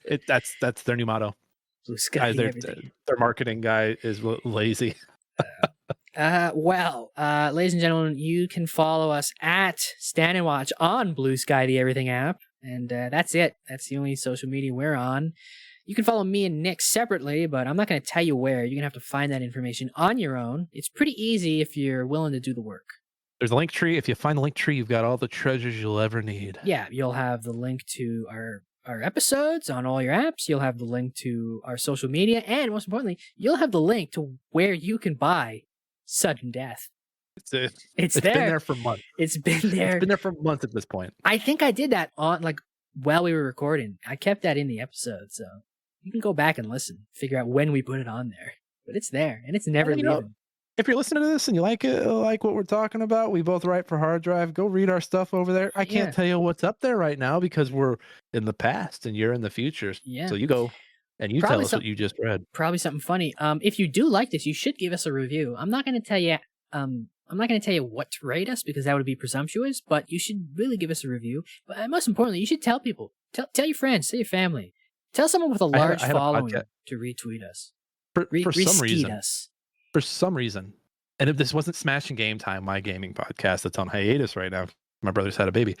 their new motto. Blue Sky, their marketing guy is lazy. Ladies and gentlemen, you can follow us at Stand and Watch on Blue Sky, the everything app, and that's it. That's the only social media we're on. You can follow me and Nick separately, but I'm not going to tell you where. You're going to have to find that information on your own. It's pretty easy if you're willing to do the work. There's a link tree. If you find the link tree, you've got all the treasures you'll ever need. Yeah, you'll have the link to our episodes on all your apps. You'll have the link to our social media. And most importantly, you'll have the link to where you can buy Sudden Death. It's there. Been there for months. It's been there. It's been there for months at this point. I think I did that on while we were recording. I kept that in the episode, so you can go back and listen, figure out when we put it on there. But it's there, and it's never leaving. If you're listening to this and you like it, like what we're talking about, we both write for Hard Drive. Go read our stuff over there. I can't tell you what's up there right now because we're in the past and you're in the future. Yeah. So you go and you tell us what you just read. Probably something funny. If you do like this, you should give us a review. I'm not going to tell you. I'm not going to tell you what to rate us because that would be presumptuous. But you should really give us a review. But most importantly, you should tell people. Tell your friends. Tell your family. Tell someone with a large following to retweet us. For some reason. For some reason, and if this wasn't Smashing Game Time, my gaming podcast that's on hiatus right now, my brother's had a baby,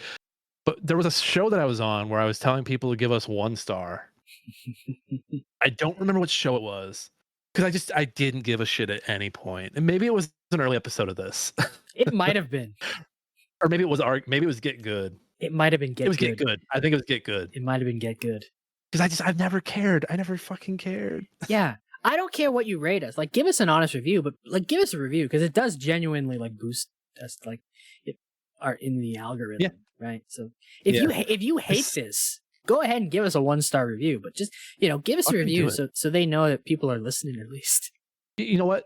but there was a show that I was on where I was telling people to give us 1 star. I don't remember what show it was because I didn't give a shit at any point, and maybe it was an early episode of this. It might have been, or maybe it was Get Good. It might have been Get Good. It was Get Good. I think it was Get Good. It might have been Get Good because I've never cared. I never fucking cared. Yeah. I don't care what you rate us. Give us an honest review, but give us a review because it does genuinely boost us. It are in the algorithm, right? So if you hate this, go ahead and give us a 1-star review. But just give us a review so they know that people are listening at least. You know what?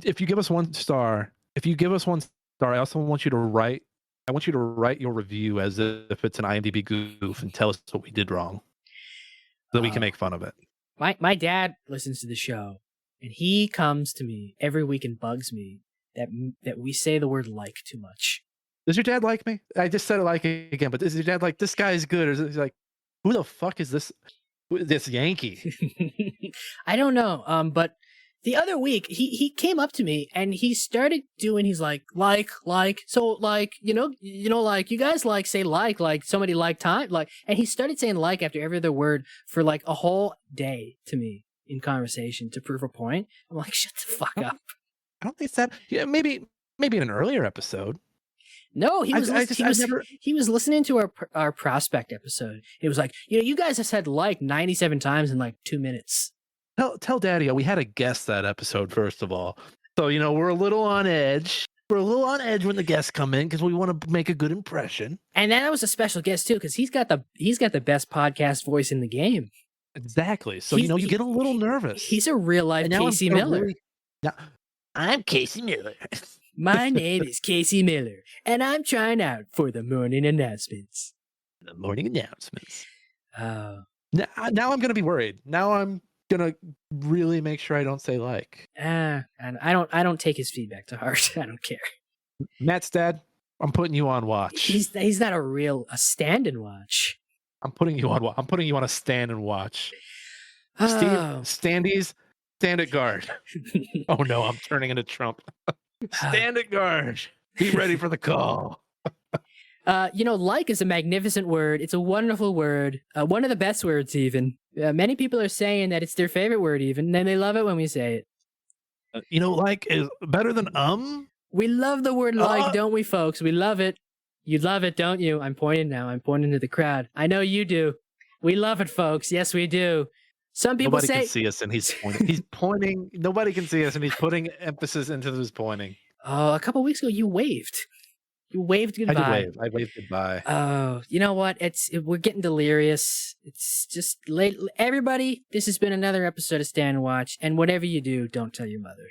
If you give us 1 star, I also want you to write. I want you to write your review as if it's an IMDb goof and tell us what we did wrong, so that we can make fun of it. My dad listens to the show, and he comes to me every week and bugs me that we say the word "like" too much. Does your dad like me? I just said it like again, but is your dad like, this guy's good? Or is he like, who the fuck is this Yankee? I don't know. But the other week he came up to me and he started doing. He's like so you guys say like somebody like time and he started saying like after every other word for a whole day to me in conversation to prove a point. I'm like, shut the fuck up. I don't think it's that. Yeah, maybe in an earlier episode. No, he was listening to our prospect episode. It was like, you guys have said 97 times in 2 minutes. Tell Daddy we had a guest that episode, first of all. So, we're a little on edge. We're a little on edge when the guests come in because we want to make a good impression. And that was a special guest too, because he's got the best podcast voice in the game. Exactly. So you get a little nervous. He's a real life Casey Miller. I'm Casey Miller. My name is Casey Miller, and I'm trying out for the morning announcements. The morning announcements. Now I'm gonna be worried. Now I'm gonna really make sure I don't say like. And I don't take his feedback to heart. I don't care. Matt's dad, I'm putting you on watch. He's not a stand and watch. I'm putting you on a stand and watch. Standies, stand at guard. Oh no, I'm turning into Trump. Stand at guard. Be ready for the call. Like is a magnificent word. It's a wonderful word. One of the best words, even. Many people are saying that it's their favorite word, even, and they love it when we say it. Like is better than We love the word like, don't we, folks? We love it. You love it, don't you? I'm pointing now. I'm pointing to the crowd. I know you do. We love it, folks. Yes, we do. Some people Nobody say... can see us, and he's pointing. He's pointing. Nobody can see us, and he's putting emphasis into his pointing. Oh, a couple weeks ago, you waved. You waved goodbye. I waved goodbye. Oh, you know what? We're getting delirious. It's just late. Everybody, this has been another episode of Stand and Watch, and whatever you do, don't tell your mother.